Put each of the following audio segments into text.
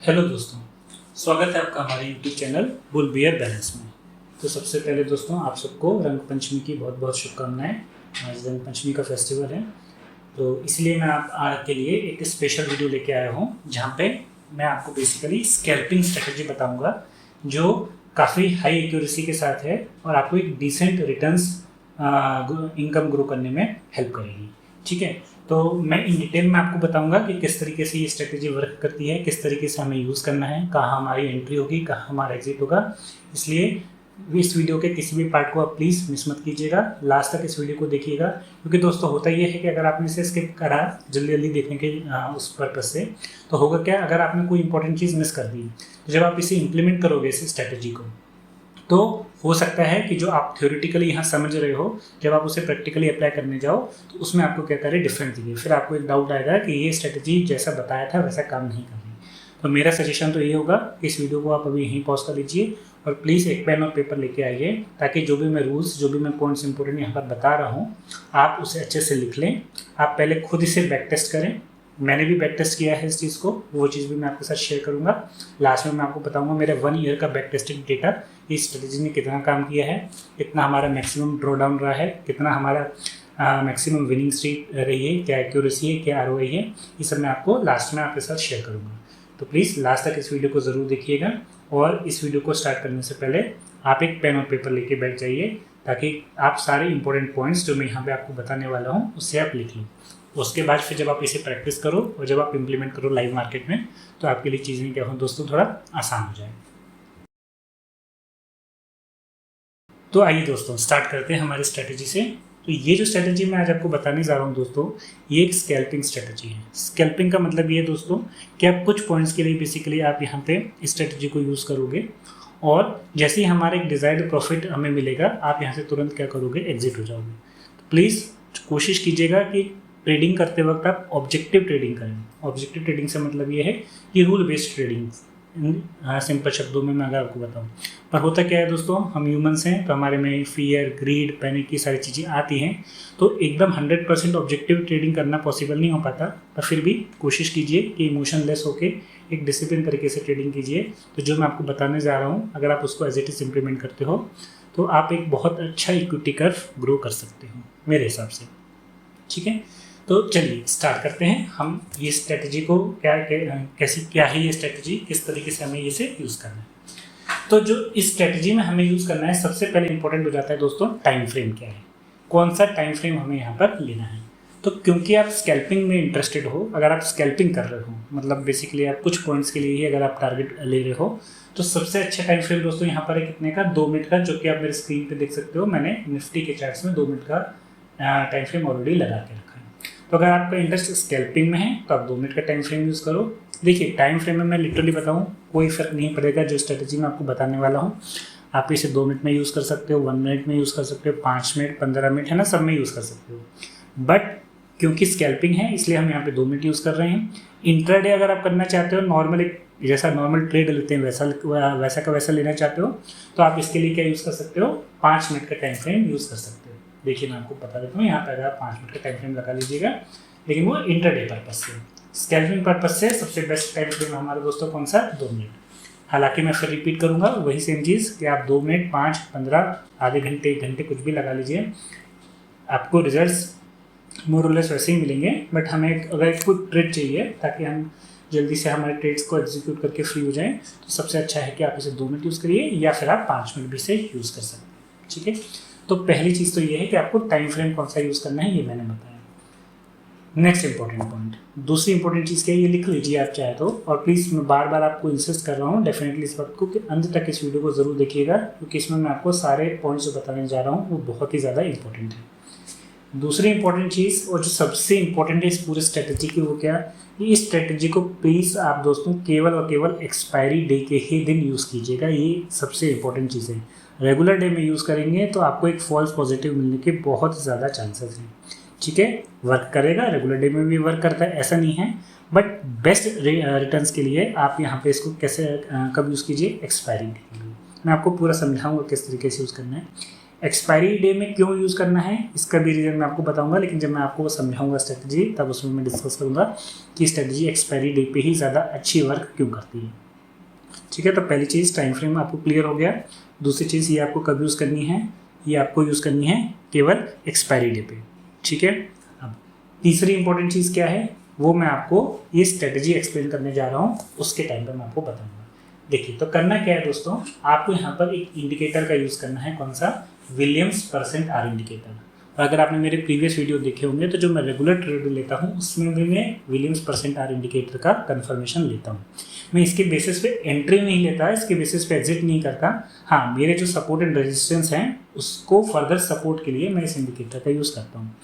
Hello दोस्तों, स्वागत है आपका हमारे YouTube channel bull bear balance में। तो सबसे पहले दोस्तों आप सबको रंग पंचमी की बहुत बहुत शुभकामनाएं। आज रंग पंचमी का फेस्टिवल है, तो इसलिए मैं आप आपके लिए एक स्पेशल वीडियो लेके आया हूँ जहाँ पे मैं आपको बेसिकली स्कैल्पिंग स्ट्रेटजी बताऊँगा जो काफ़ी हाई एक्यूरेसी के साथ है और आपको एक डिसेंट रिटर्न्स इनकम ग्रो करने में हेल्प करेगी। ठीक है, तो मैं इन डिटेल में आपको बताऊंगा कि किस तरीके से ये स्ट्रेटजी वर्क करती है, किस तरीके से हमें यूज़ करना है, कहाँ हमारी एंट्री होगी, कहाँ हमारा एग्जिट होगा। इसलिए इस वीडियो के किसी भी पार्ट को आप प्लीज़ मिस मत कीजिएगा, लास्ट तक इस वीडियो को देखिएगा। क्योंकि दोस्तों होता ये है कि अगर आपने इसे स्किप करा जल्दी जल्दी देखने के उस पर्पज़ से, तो होगा क्या, अगर आपने कोई इंपॉर्टेंट चीज़ मिस कर दी तो जब आप इसे इम्प्लीमेंट करोगे इस स्ट्रेटजी को, तो हो सकता है कि जो आप थ्योरेटिकली यहाँ समझ रहे हो, जब आप उसे प्रैक्टिकली अप्लाई करने जाओ तो उसमें आपको क्या करे डिफरेंट दिखे, फिर आपको एक डाउट आएगा कि ये स्ट्रेटजी जैसा बताया था वैसा काम नहीं कर रही। तो मेरा सजेशन तो ये होगा कि इस वीडियो को आप अभी यहीं पॉज कर लीजिए और प्लीज़ एक पेन और पेपर लेके आइए, ताकि जो भी मैं रूल्स, जो भी मैं पॉइंट्स इंपॉर्टेंट यहाँ पर बता रहा हूँ आप उसे अच्छे से लिख लें। आप पहले खुद इसे बैक टेस्ट करें। मैंने भी बैक टेस्ट किया है इस चीज़ को, वो चीज़ भी मैं आपके साथ शेयर करूंगा। लास्ट में मैं आपको बताऊंगा मेरा 1 ईयर का बैक टेस्टेड डेटा इस स्ट्रेटजी ने कितना काम किया है, कितना हमारा मैक्सिमम ड्रॉ डाउन रहा है, कितना हमारा मैक्सिमम विनिंग स्ट्रीक रही है, क्या एक्यूरेसी है, क्या ROI है, ये सब मैं आपको लास्ट में आपके साथ शेयर करूँगा। तो प्लीज़ लास्ट तक इस वीडियो को ज़रूर देखिएगा और इस वीडियो को स्टार्ट करने से पहले आप एक पेन और पेपर लेके बैठ जाइए, ताकि आप सारे इंपॉर्टेंट पॉइंट्स जो मैं यहाँ पे आपको बताने वाला हूँ उससे आप लिख लें। उसके बाद फिर जब आप इसे प्रैक्टिस करो और जब आप इम्प्लीमेंट करो लाइव मार्केट में, तो आपके लिए चीज़ें क्या हो दोस्तों, थोड़ा आसान हो जाए। तो आइए दोस्तों स्टार्ट करते हैं हमारी स्ट्रेटजी से। तो ये जो स्ट्रेटजी मैं आज आपको बताने जा रहा हूँ दोस्तों, ये एक स्कैल्पिंग स्ट्रेटजी है। स्कैल्पिंग का मतलब ये दोस्तों कि आप कुछ पॉइंट्स के लिए बेसिकली आप यहाँ पे इस स्ट्रेटजी को यूज़ करोगे और जैसे ही हमारा एक डिज़ायर्ड प्रॉफिट हमें मिलेगा, आप यहाँ से तुरंत क्या करोगे, एग्जिट हो जाओगे। तो प्लीज़ कोशिश कीजिएगा कि ट्रेडिंग करते वक्त आप ऑब्जेक्टिव ट्रेडिंग करें। ऑब्जेक्टिव ट्रेडिंग से मतलब ये है कि रूल बेस्ड ट्रेडिंग, सिंपल शब्दों में मैं अगर आपको बताऊं। पर होता क्या है दोस्तों, हम ह्यूमंस हैं तो हमारे में फियर, ग्रीड, पैनिक की सारी चीज़ें आती हैं, तो एकदम 100% ऑब्जेक्टिव ट्रेडिंग करना पॉसिबल नहीं हो पाता। पर फिर भी कोशिश कीजिए कि इमोशनलेस होके एक डिसिप्लिन तरीके से ट्रेडिंग कीजिए। तो जो मैं आपको बताने जा रहा हूँ, अगर आप उसको एज इट इज़ इम्प्लीमेंट करते हो तो आप एक बहुत अच्छा इक्विटी कर्व ग्रो कर सकते हो मेरे हिसाब से। ठीक है, तो चलिए स्टार्ट करते हैं हम ये स्ट्रेटजी को, क्या है ये स्ट्रेटजी, किस तरीके से हमें इसे यूज़ करना है। तो जो इस स्ट्रेटजी में हमें यूज़ करना है, सबसे पहले इंपॉर्टेंट हो जाता है दोस्तों टाइम फ्रेम क्या है, कौन सा टाइम फ्रेम हमें यहाँ पर लेना है। तो क्योंकि आप स्कैल्पिंग में इंटरेस्टेड हो, अगर आप स्कैल्पिंग कर रहे हो, मतलब बेसिकली आप कुछ पॉइंट्स के लिए ही अगर आप टारगेट ले रहे हो, तो सबसे अच्छा टाइम फ्रेम दोस्तों यहाँ पर है कितने का, 2 मिनट का, जो कि आप मेरे स्क्रीन पे देख सकते हो। मैंने निफ्टी के चार्ट्स में 2 मिनट का टाइम फ्रेम ऑलरेडी लगा के रखा है। तो अगर आपका इंटरेस्ट स्कैल्पिंग में है तो आप 2 मिनट का टाइम फ्रेम यूज़ करो। देखिए टाइम फ्रेम में मैं लिटरली बताऊँ कोई फ़र्क नहीं पड़ेगा, जो स्ट्रेटजी मैं आपको बताने वाला हूँ आप इसे 2 मिनट में यूज़ कर सकते हो, 1 मिनट में यूज़ कर सकते हो, 5 मिनट, 15 मिनट, है ना, सब में यूज़ कर सकते हो। बट क्योंकि स्कैल्पिंग है इसलिए हम यहाँ पे 2 मिनट यूज़ कर रहे हैं। इंट्राडे अगर आप करना चाहते हो, नॉर्मल एक जैसा नॉर्मल ट्रेड लेते हैं वैसा का वैसा लेना चाहते हो, तो आप इसके लिए क्या यूज़ कर सकते हो, 5 मिनट का टाइम फ्रेम यूज़ कर सकते हो। देखिए मैं आपको बता देता हूँ, यहाँ पर अगर आप 5 मिनट का टाइम फ्रेम लगा लीजिएगा, लेकिन वो इंट्राडे पर्पज से। स्कैल्पिंग पर्पज से सबसे बेस्ट टाइम फ्रेम हमारे दोस्तों कौन सा, 2 मिनट। हालांकि मैं फिर रिपीट करूँगा वही सेम चीज़ कि आप 2 मिनट, 5, 15, आधे घंटे, 1 घंटे कुछ भी लगा लीजिए, आपको रिजल्ट्स मोर और लेस वैसे ही मिलेंगे। बट हमें अगर एक क्विक ट्रेड चाहिए ताकि हम जल्दी से हमारे ट्रेड्स को एग्जीक्यूट करके फ्री हो जाएं, तो सबसे अच्छा है कि आप इसे 2 मिनट यूज़ करिए या फिर आप 5 मिनट भी से यूज़ कर सकते हैं। ठीक है, तो पहली चीज़ तो ये है कि आपको टाइम फ्रेम कौन सा यूज़ करना है, ये मैंने बताया। नेक्स्ट इंपॉर्टेंट पॉइंट, दूसरी इंपॉर्टेंट चीज़ क्या है, ये लिख लीजिए आप चाहे तो, और प्लीज़ मैं बार बार आपको इंसिस्ट कर रहा हूँ डेफिनेटली इस बात को कि अंत तक इस वीडियो को ज़रूर देखिएगा, क्योंकि इसमें मैं आपको सारे पॉइंट्स जो बताने जा रहा हूँ वो बहुत ही ज़्यादा इंपॉर्टेंट है। दूसरी इंपॉर्टेंट चीज़ और जो सबसे इंपॉर्टेंट है इस पूरे स्ट्रेटजी की, वो क्या, इस स्ट्रेटजी को प्लीज़ आप दोस्तों केवल और केवल एक्सपायरी डे के ही दिन यूज़ कीजिएगा। ये सबसे इंपॉर्टेंट चीज़ है। रेगुलर डे में यूज़ करेंगे तो आपको एक फॉल्स पॉजिटिव मिलने के बहुत ज़्यादा चांसेस हैं। ठीक है, वर्क करेगा, रेगुलर डे में भी वर्क करता है, ऐसा नहीं है, बट बेस्ट रिटर्न्स के लिए आप यहाँ पे इसको कैसे कब यूज़ कीजिए, एक्सपायरी डे के लिए। मैं आपको पूरा समझाऊंगा किस तरीके से यूज़ करना है। एक्सपायरी डे में क्यों यूज़ करना है इसका भी रीज़न मैं आपको बताऊंगा, लेकिन जब मैं आपको समझाऊंगा स्ट्रेटजी तब उसमें मैं डिस्कस करूंगा कि स्ट्रेटजी एक्सपायरी डे पे ही ज़्यादा अच्छी वर्क क्यों करती है। ठीक है, तो पहली चीज़ टाइम फ्रेम आपको क्लियर हो गया। दूसरी चीज़ ये आपको कब यूज़ करनी है, ये आपको यूज़ करनी है केवल एक्सपायरी डे पे। ठीक है, अब तीसरी इंपॉर्टेंट चीज़ क्या है वो मैं आपको ये स्ट्रेटजी एक्सप्लेन करने जा रहा हूँ, उसके टाइम पर मैं आपको बताऊँगा। देखिए तो करना क्या है दोस्तों, आपको यहाँ पर एक इंडिकेटर का यूज़ करना है, कौन सा, विलियम्स परसेंट आर इंडिकेटर। और अगर आपने मेरे प्रीवियस वीडियो देखे होंगे तो जो मैं रेगुलर ट्रेड लेता हूँ उसमें भी मैं विलियम्स परसेंट आर इंडिकेटर का कंफर्मेशन लेता हूँ। मैं इसके बेसिस पे एंट्री नहीं लेता, इसके बेसिस पे एग्जिट नहीं करता। हाँ, मेरे जो सपोर्ट एंड रेजिस्टेंस हैं उसको फर्दर सपोर्ट के लिए मैं इस इंडिकेटर का यूज़ करता हूँ।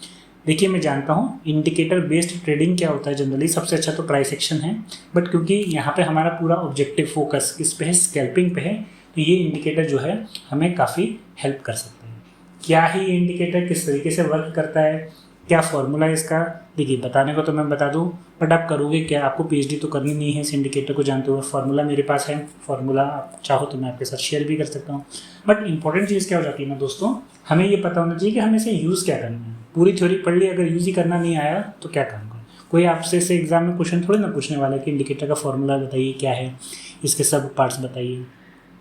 देखिए मैं जानता हूँ इंडिकेटर बेस्ड ट्रेडिंग क्या होता है, जनरली सबसे अच्छा तो प्राइस एक्शन है, बट क्योंकि यहाँ पे हमारा पूरा ऑब्जेक्टिव फोकस किस पे है, स्कैल्पिंग पे है, तो ये इंडिकेटर जो है हमें काफ़ी हेल्प कर सकते हैं। क्या है ये इंडिकेटर, किस तरीके से वर्क करता है, क्या फॉर्मूला है इसका, देखिए बताने को तो मैं बता दूं, बट आप करोगे क्या, आपको पीएचडी तो करनी नहीं है इस इंडिकेटर को जानते हुए। फार्मूला मेरे पास है, फार्मूला आप चाहो तो मैं आपके साथ शेयर भी कर सकता हूँ। बट इंपॉर्टेंट चीज़ क्या हो जाती है ना दोस्तों, हमें ये पता होना चाहिए कि हमें इसे यूज़ क्या करना है। पूरी थ्योरी पढ़ ली, अगर यूज़ ही करना नहीं आया तो क्या करूँगा। कोई आपसे इसे एग्जाम में क्वेश्चन थोड़ी ना पूछने वाला है कि इंडिकेटर का फॉर्मूला बताइए क्या है, इसके सब पार्ट्स बताइए।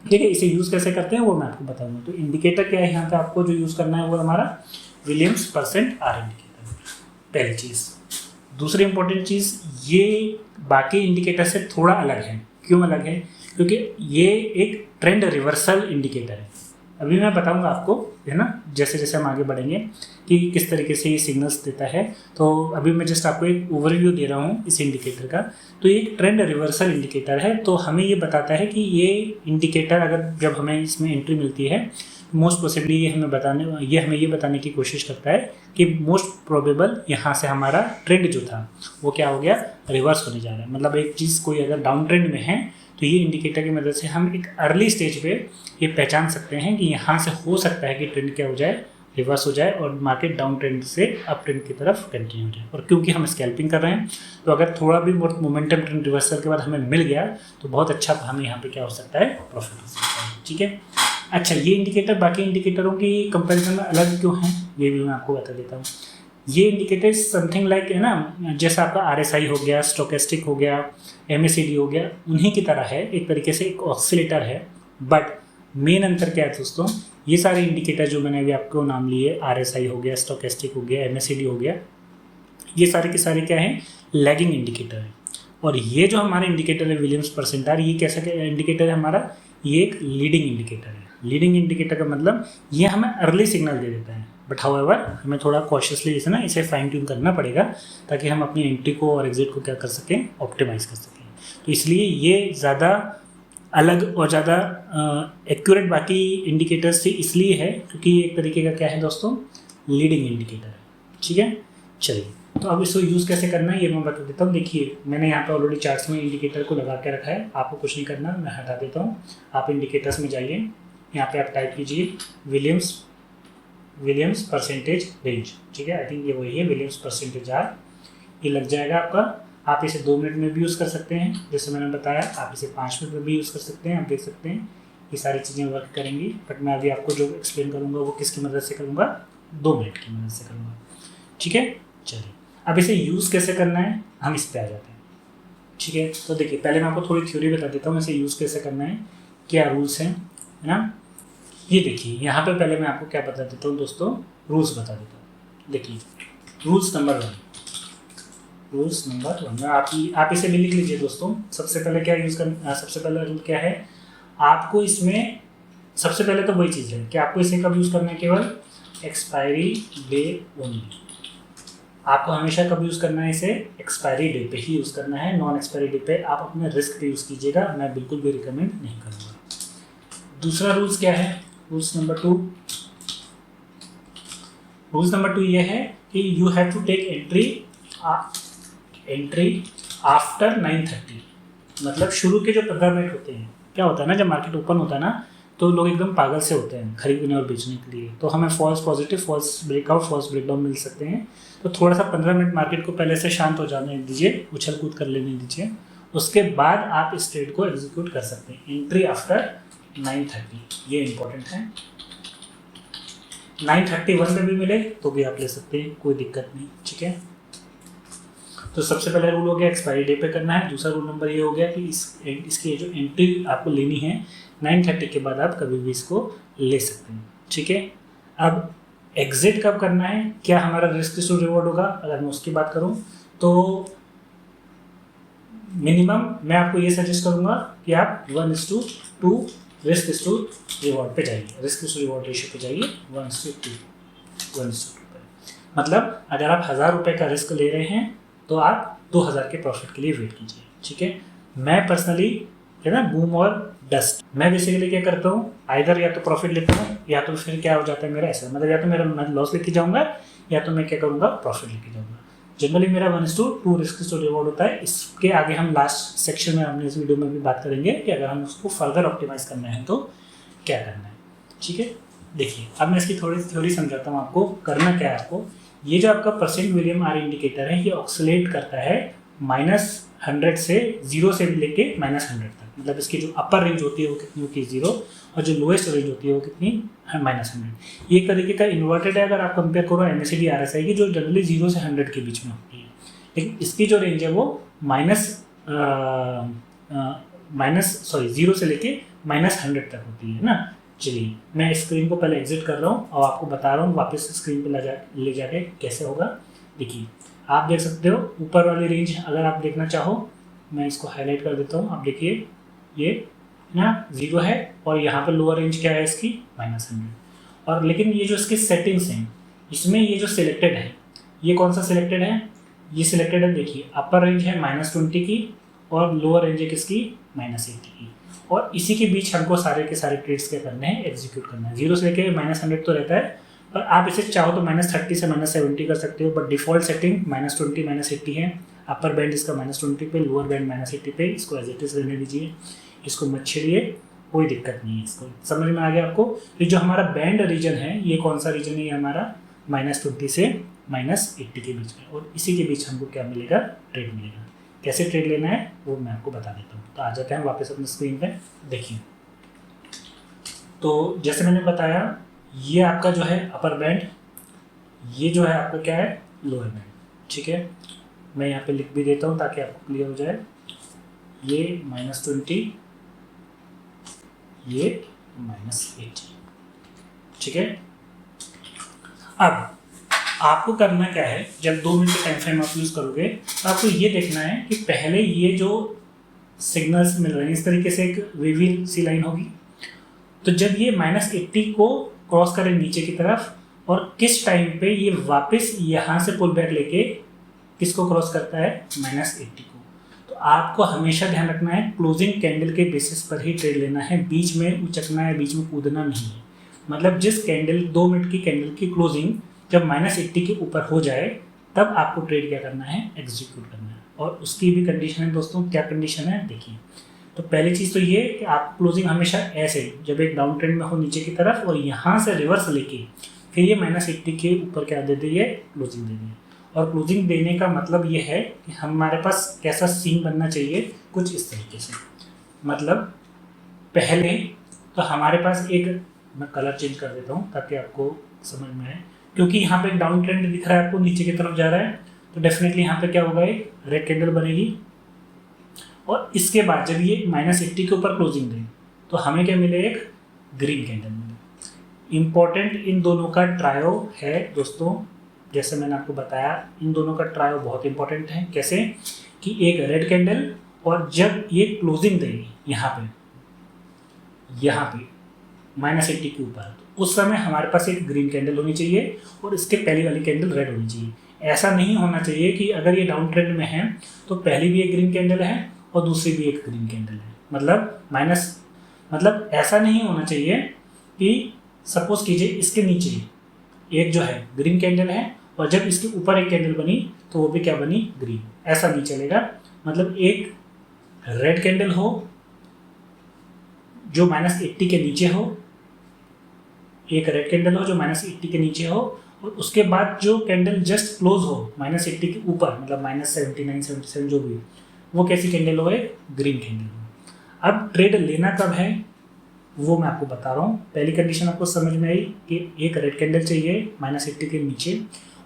ठीक है, इसे यूज़ कैसे करते हैं वो मैं आपको बताऊँगा। तो इंडिकेटर क्या है यहाँ पे आपको जो यूज़ करना है वो हमारा विलियम्स परसेंट आर इंडिकेटर, पहली चीज़। दूसरी इंपॉर्टेंट चीज़, ये बाकी इंडिकेटर से थोड़ा अलग है। क्यों अलग है, क्योंकि ये एक ट्रेंड रिवर्सल इंडिकेटर है। अभी मैं बताऊंगा आपको, है ना, जैसे जैसे हम आगे बढ़ेंगे कि किस तरीके से ये सिग्नल्स देता है। तो अभी मैं जस्ट आपको एक ओवरव्यू दे रहा हूँ इस इंडिकेटर का। तो ये एक ट्रेंड रिवर्सल इंडिकेटर है, तो हमें ये बताता है कि ये इंडिकेटर अगर जब हमें इसमें एंट्री मिलती है, मोस्ट पॉसिबली ये हमें ये बताने की कोशिश करता है कि मोस्ट प्रोबेबल यहाँ से हमारा ट्रेंड जो था वो क्या हो गया, रिवर्स होने जा रहा है। मतलब एक चीज़ कोई अगर डाउन ट्रेंड में है तो ये इंडिकेटर की मदद से हम एक अर्ली स्टेज पे ये पहचान सकते हैं कि यहाँ से हो सकता है कि ट्रेंड क्या हो जाए, रिवर्स हो जाए और मार्केट डाउन ट्रेंड से अप ट्रेंड की तरफ कंटिन्यू हो जाए। और क्योंकि हम स्कैल्पिंग कर रहे हैं तो अगर थोड़ा भी मोमेंटम ट्रेंड रिवर्सल के बाद हमें मिल गया तो बहुत अच्छा हमें यहाँ पे क्या हो सकता है, प्रॉफिट हो सकता है। ठीक है, अच्छा ये इंडिकेटर बाकी इंडिकेटरों की कंपैरिजन में अलग क्यों है ये भी मैं आपको बता देता हूँ। ये इंडिकेटर समथिंग लाइक है ना, जैसा आपका RSI हो गया, स्टोकेस्टिक हो गया, MACD हो गया, उन्हीं की तरह है, एक तरीके से एक ऑक्सीलेटर है। बट मेन अंतर क्या है दोस्तों, ये सारे इंडिकेटर जो मैंने अभी आपको नाम लिए, RSI हो गया, स्टोकेस्टिक हो गया, MACD हो गया, ये सारे के सारे क्या हैं, लैगिंग इंडिकेटर है। और ये जो हमारा इंडिकेटर है विलियम्स परसेंट आर, ये कैसा इंडिकेटर है हमारा, ये एक लीडिंग इंडिकेटर है। लीडिंग इंडिकेटर का मतलब ये हमें अर्ली सिग्नल दे देता है, बट हाउएवर हमें थोड़ा कॉशियसली इसे फाइन ट्यून करना पड़ेगा ताकि हम अपनी एंट्री को और एग्जिट को क्या कर सकें, ऑप्टिमाइज़ कर सकें। तो इसलिए ये ज़्यादा अलग और ज़्यादा एक्यूरेट बाकी इंडिकेटर्स से इसलिए है क्योंकि ये एक तरीके का क्या है दोस्तों, लीडिंग इंडिकेटर है। ठीक है, चलिए तो अब इसको यूज़ कैसे करना है ये मैं बता देता हूँ। देखिए मैंने यहाँ पे ऑलरेडी चार्ट्स में इंडिकेटर को लगा के रखा है, आपको कुछ नहीं करना, मैं हटा देता हूँ। आप इंडिकेटर्स में जाइए, यहाँ पे आप टाइप कीजिए विलियम्स परसेंटेज रेंज। ठीक है, आई थिंक ये वही है, विलियम्स परसेंटेज आर, ये लग जाएगा आपका। आप इसे 2 मिनट में भी यूज़ कर सकते हैं, जैसे मैंने बताया, आप इसे 5 मिनट में भी यूज़ कर सकते हैं। आप देख सकते हैं ये सारी चीज़ें वर्क करेंगी, बट मैं अभी आपको जो एक्सप्लेन करूँगा वो किसकी मदद से करूँगा, 2 मिनट की मदद से करूँगा। ठीक है, चलिए अब इसे यूज़ कैसे करना है हम इस पर आ जाते हैं। ठीक है, तो देखिए पहले मैं आपको थोड़ी थ्योरी बता देता हूँ इसे यूज़ कैसे करना है, क्या रूल्स हैं, है ना। ये देखिए यहाँ पे पहले मैं आपको क्या बता देता हूँ दोस्तों, रूल्स बता देता हूँ। देखिए रूल्स नंबर 1 आप इसे भी लिख लीजिए दोस्तों। सबसे पहले क्या यूज़ करना, सबसे पहला रूल क्या है, आपको इसमें सबसे पहले तो वही चीज़ है कि आपको इसे कब यूज़ करना है, केवल एक्सपायरी डे ओनली। आपको हमेशा कब यूज़ करना है, इसे एक्सपायरी डे पे ही यूज़ करना है। नॉन एक्सपायरी डे पे आप अपने रिस्क पे यूज़ कीजिएगा, मैं बिल्कुल भी रिकमेंड नहीं करूँगा। दूसरा रूल्स क्या है, रूल्स नंबर 2 ये है कि you have to take entry after 9:30। मतलब शुरू के जो 15 मिनट होते हैं, क्या होता है ना, जब मार्केट ओपन होता है ना तो लोग एकदम पागल से होते हैं खरीदने और बेचने के लिए, तो हमें false positive, false breakout, false breakdown मिल सकते हैं। तो थोड़ा सा 15 मिनट मार्केट को पहले से शांत हो जाने दीजिए, उछल कूद कर लेने दीजिए, उसके बाद आप इस ट्रेड को एग्जीक्यूट कर सकते हैं। एंट्री आफ्टर 9:30, ये इंपॉर्टेंट है। 931 पे भी मिले तो भी आप ले सकते हैं, कोई दिक्कत नहीं। ठीक है, तो सबसे पहला रूल हो गया एक्सपायरी डे पे करना है। दूसरा रूल नंबर ये हो गया कि इसकी जो एंट्री आपको लेनी है 9:30 के बाद आप कभी भी इसको ले सकते हैं। ठीक है, अब एग्जिट कब करना है, क्या हमारा रिस्क टू रिवॉर्ड होगा, अगर मैं उसकी बात करूं तो मिनिमम मैं आपको ये सजेस्ट करूंगा कि आप 1:2 रिस्क टू रिवॉर्ड पे जाइए, रिस्क टू रिवॉर्ड रेशियो पे जाइए 1:2 पे। मतलब अगर आप 1000 रुपये का रिस्क ले रहे हैं तो आप 2000 के प्रॉफिट के लिए वेट कीजिए। ठीक है, मैं पर्सनली है ना बूम और डस्ट, मैं बेसिकली क्या करता हूँ, आइदर या तो प्रॉफिट लेता हूँ या तो फिर क्या हो जाता है मेरा ऐसा, मतलब या तो मेरा मैं लॉस लेके जाऊँगा या तो मैं क्या करूँगा प्रॉफिट लेके जाऊँगा। जनरली मेरा 1:2 रिस्क टू रिवॉर्ड होता है। इसके आगे हम लास्ट सेक्शन में हमने इस वीडियो में भी बात करेंगे कि अगर हम उसको फर्दर ऑप्टिमाइज करना है तो क्या करना है। ठीक है, देखिए अब मैं इसकी थोड़ी थ्योरी समझाता हूँ आपको, करना क्या है आपको। ये जो आपका परसेंट विलियम आर इंडिकेटर है ये ऑक्सीलेट करता है -100 से 0 से लेके -100 तक। मतलब इसकी जो अपर रेंज होती है वो कितनी होती है 0 और जो लोएस्ट रेंज होती है वो कितनी -100। ये एक तरीके का इन्वर्टेड है अगर आप कंपेयर करो MACD RSI की जो जनरली 0 से 100 के बीच में होती है, लेकिन इसकी जो रेंज है वो 0 से लेके -100 तक होती है ना। चलिए मैं स्क्रीन को पहले एग्जिट कर रहा हूँ और आपको बता रहा हूँ वापस स्क्रीन पे ले जाके कैसे होगा। देखिए आप देख सकते हो ऊपर वाली रेंज अगर आप देखना चाहो, मैं इसको हाईलाइट कर देता हूँ। आप देखिए ये ना 0 है और यहाँ पे लोअर रेंज क्या है इसकी -100। और लेकिन ये जो इसकी सेटिंग्स हैं इसमें ये जो सिलेक्टेड है ये कौन सा सिलेक्टेड है, ये सिलेक्टेड है। देखिए अपर रेंज है -20 की और लोअर रेंज है किसकी -80 की, और इसी के बीच हमको सारे के सारे ट्रेड्स क्या करने हैं, एग्जीक्यूट करना है। 0 से लेके -100 तो रहता है, पर आप इसे चाहो तो -30 से -70 कर सकते हो, बट डिफॉल्ट सेटिंग -20 -80 है। अपर बैंड इसका -20 पे, लोअर बैंड -80 पे, इसको एज इट इज रहने दीजिए, इसको मत छेड़िए, कोई दिक्कत नहीं है। इसको समझ में आ गया आपको। तो जो हमारा बैंड रीजन है ये कौन सा रीजन है, ये हमारा -20 से -80 के बीच में, और इसी के बीच हमको क्या मिलेगा, ट्रेड मिलेगा। कैसे ट्रेड लेना है वो मैं आपको बता देता हूँ। तो आ जाते हैं वापस अपनी स्क्रीन पे। देखिए तो जैसे मैंने बताया ये आपका जो है अपर बैंड, ये जो है आपका क्या है लोअर बैंड। ठीक है, मैं यहाँ पे लिख भी देता हूँ ताकि आपको क्लियर हो जाए। ये -20, ये -80। ठीक है, अब आपको करना क्या है, जब 2 मिनट के टाइम फ्रेम आप यूज़ करोगे तो आपको ये देखना है कि पहले ये जो सिग्नल्स मिल रहे हैं इस तरीके से एक वेवी सी लाइन होगी, तो जब ये -80 को क्रॉस करें नीचे की तरफ और किस टाइम पे ये वापस यहाँ से पुल बैक लेके किसको क्रॉस करता है, -80 को। तो आपको हमेशा ध्यान रखना है क्लोजिंग कैंडल के बेसिस पर ही ट्रेड लेना है, बीच में उचकना है, बीच में कूदना नहीं है। मतलब जिस कैंडल 2 मिनट की कैंडल की क्लोजिंग जब -80 के ऊपर हो जाए तब आपको ट्रेड क्या करना है, एग्जीक्यूट करना है। और उसकी भी कंडीशन है दोस्तों, क्या कंडीशन है देखिए। तो पहली चीज़ तो ये कि आप क्लोजिंग हमेशा ऐसे जब एक डाउन ट्रेंड में हो नीचे की तरफ और यहाँ से रिवर्स लेके फिर ये -80 के ऊपर क्या दे दी है, क्लोजिंग दे दी है। और क्लोजिंग देने का मतलब ये है कि हमारे पास कैसा सीन बनना चाहिए, कुछ इस तरीके से। मतलब पहले तो हमारे पास एक, मैं कलर चेंज कर देता हूँ ताकि आपको समझ में आए, क्योंकि यहाँ पे एक डाउन ट्रेंड दिख रहा है आपको नीचे की तरफ जा रहा है, तो डेफिनेटली यहाँ पे क्या होगा, एक रेड कैंडल बनेगी। और इसके बाद जब ये -80 के ऊपर क्लोजिंग दें तो हमें क्या मिले, एक ग्रीन कैंडल मिले। इम्पॉर्टेंट इन दोनों का ट्रायो है दोस्तों, जैसे मैंने आपको बताया इन दोनों का ट्रायो बहुत इंपॉर्टेंट है। कैसे कि एक रेड कैंडल और जब ये क्लोजिंग देगी यहाँ पे -80 के ऊपर, तो उस समय हमारे पास एक ग्रीन कैंडल होनी चाहिए और इसके पहली वाली कैंडल रेड होनी चाहिए। ऐसा नहीं होना चाहिए कि अगर ये डाउन ट्रेंड में है तो पहली भी एक ग्रीन कैंडल है और दूसरी भी एक ग्रीन कैंडल है। मतलब ऐसा नहीं होना चाहिए कि सपोज कीजिए इसके नीचे एक जो है ग्रीन कैंडल है और जब इसके ऊपर एक कैंडल बनी तो वो भी क्या बनी, ग्रीन। ऐसा नहीं चलेगा। मतलब एक रेड कैंडल हो जो -80 के नीचे हो, एक रेड कैंडल हो जो -80 के नीचे हो, और उसके बाद जो कैंडल जस्ट क्लोज हो -80 के ऊपर, मतलब -79 77 जो भी, वो कैसी कैंडल हो, एक ग्रीन कैंडल हो। अब ट्रेड लेना कब है, वो मैं आपको बता रहा हूँ। पहली कंडीशन आपको समझ में आई कि एक रेड कैंडल चाहिए -80 के नीचे,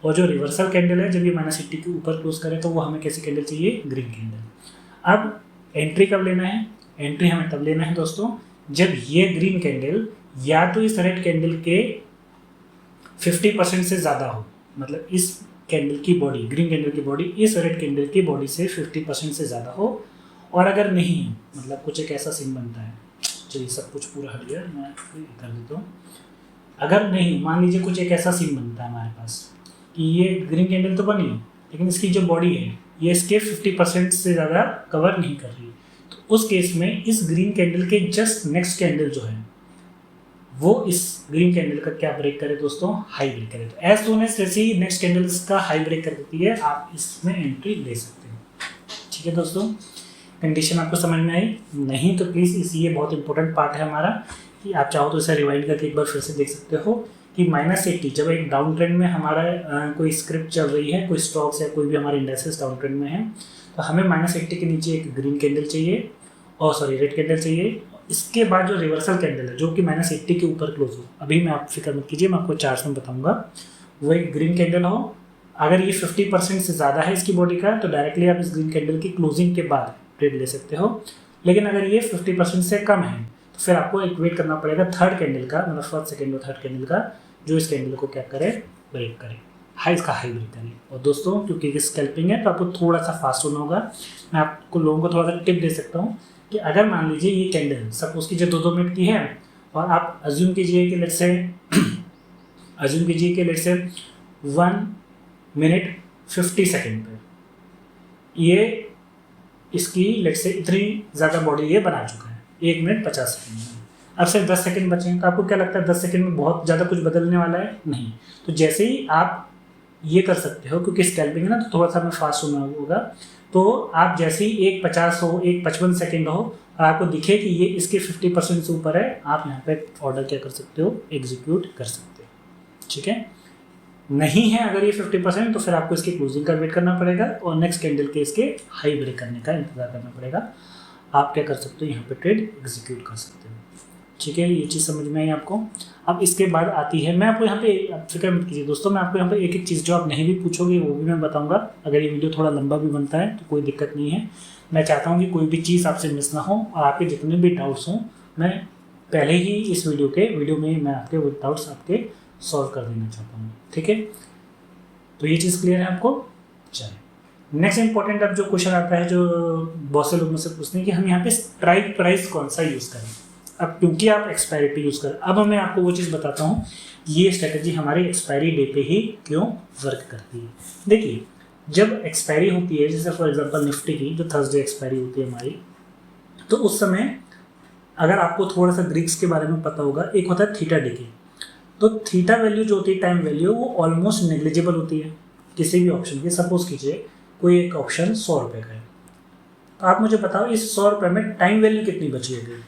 और जो रिवर्सल कैंडल है जब ये -80 के ऊपर क्लोज करे तो वो हमें कैसी कैंडल चाहिए, ग्रीन कैंडल। अब एंट्री कब लेना है, एंट्री हमें तब लेना है दोस्तों जब ये ग्रीन कैंडल या तो इस रेड कैंडल के 50% से ज़्यादा हो, मतलब इस कैंडल की बॉडी, ग्रीन कैंडल की बॉडी इस रेड कैंडल की बॉडी से 50% से ज़्यादा हो, और अगर नहीं है मतलब कुछ एक ऐसा सीन बनता है, चलिए सब कुछ पूरा हट गया, मैं कर देता हूँ। अगर नहीं, मान लीजिए कुछ एक ऐसा सीन बनता है हमारे पास कि ये ग्रीन कैंडल तो बनी लेकिन इसकी जो बॉडी है ये इसके 50% से ज़्यादा कवर नहीं कर रही, तो उस केस में इस ग्रीन कैंडल के जस्ट नेक्स्ट कैंडल जो है वो इस ग्रीन कैंडल का क्या ब्रेक करे दोस्तों, हाई ब्रेक करे। तो एज सून एज जैसे ही नेक्स्ट कैंडल इसका हाई ब्रेक कर देती है आप इसमें एंट्री ले सकते हैं। ठीक है दोस्तों, कंडीशन आपको समझ में आई? नहीं तो प्लीज़ ये बहुत इंपॉर्टेंट पार्ट है हमारा, कि आप चाहो तो इसे रिवाइंड करके एक बार फिर से देख सकते हो कि -80 जब एक डाउन ट्रेंड में हमारा कोई स्क्रिप्ट चल रही है, कोई स्टॉक्स या कोई भी हमारे इंडेक्सेस डाउन ट्रेंड में है, तो हमें -80 के नीचे एक ग्रीन कैंडल चाहिए, और सॉरी रेड कैंडल चाहिए। इसके बाद जो रिवर्सल कैंडल है जो कि -80 के ऊपर क्लोज हो, अभी मैं आप फिक्र मत कीजिए, मैं आपको चार्ट्स में बताऊंगा, वो एक ग्रीन कैंडल हो। अगर ये 50% से ज़्यादा है इसकी बॉडी का तो डायरेक्टली आप इस ग्रीन कैंडल की क्लोजिंग के बाद ट्रेड ले सकते हो, लेकिन अगर ये 50% से कम है तो फिर आपको एक वेट करना पड़ेगा थर्ड कैंडल का, मतलब फर्स्ट सेकेंड और थर्ड कैंडल का, जो इस कैंडल को क्या करे, ब्रेक करे, इसका हाई ब्रेक करे। और दोस्तों क्योंकि स्कैल्पिंग है तो आपको थोड़ा सा फास्ट होना होगा। मैं आपको लोगों को थोड़ा सा टिप दे सकता हूँ कि अगर मान लीजिए ये कैंडल सपोज कीजिए 2-2 मिनट की है, और आप अज्यूम कीजिए कि लेट्स से 1 मिनट 50 सेकेंड पर ये इसकी लेट्स से इतनी ज़्यादा बॉडी ये बना चुका है 1 मिनट 50 सेकेंड में। अब सिर्फ 10 सेकेंड बचे हैं, तो आपको क्या लगता है 10 सेकेंड में बहुत ज़्यादा कुछ बदलने वाला है? नहीं। तो जैसे ही आप ये कर सकते हो, क्योंकि स्कैल्पिंग है ना तो थोड़ा सा हमें फास्ट होना होगा, तो आप जैसे ही 1:50 हो, 1:55 सेकेंड हो और आपको दिखे कि ये इसके 50% से ऊपर है, आप यहाँ पे ऑर्डर क्या कर सकते हो, एग्जीक्यूट कर सकते हो। ठीक है, नहीं है अगर ये 50% तो फिर आपको इसकी क्लोजिंग का वेट करना पड़ेगा और नेक्स्ट कैंडल के इसके हाई ब्रेक करने का इंतजार करना पड़ेगा। आप क्या कर सकते हो, यहाँ पे ट्रेड एग्जीक्यूट कर सकते हो। ठीक है, ये चीज़ समझ में आई आपको? अब इसके बाद आती है, मैं आपको यहाँ पे फिक्र मत कीजिए दोस्तों, मैं आपको यहाँ पे एक एक चीज़ जो आप नहीं भी पूछोगे वो भी मैं बताऊँगा। अगर ये वीडियो थोड़ा लंबा भी बनता है तो कोई दिक्कत नहीं है। मैं चाहता हूँ कि कोई भी चीज़ आपसे मिस ना हो, और आपके जितने भी डाउट्स हों मैं पहले ही इस वीडियो में मैं आपके वो डाउट्स आपके सॉल्व कर देना चाहता हूँ। ठीक है, तो ये चीज़ क्लियर है आपको? चलिए नेक्स्ट इंपॉर्टेंट अब जो क्वेश्चन आता है, जो बहुत से लोग मुझसे पूछते हैं कि हम यहाँ पे स्ट्राइक प्राइस कौन सा यूज़ करें। अब क्योंकि आप एक्सपायरी पे यूज़ करें, अब मैं आपको वो चीज़ बताता हूँ ये स्ट्रेटजी हमारी एक्सपायरी डे पे ही क्यों वर्क करती है। देखिए, जब एक्सपायरी होती है, जैसे फॉर एग्जांपल निफ्टी की जो थर्सडे एक्सपायरी होती है हमारी, तो उस समय अगर आपको थोड़ा सा ग्रीक्स के बारे में पता होगा, एक होता है थीटा डिके। तो थीटा वैल्यू जो होती है, टाइम वैल्यू, वो ऑलमोस्ट नेग्लिजिबल होती है किसी भी ऑप्शन की। सपोज कीजिए कोई एक ऑप्शन 100 रुपये का है, तो आप मुझे बताओ इस 100 रुपये में टाइम वैल्यू कितनी बची होगी?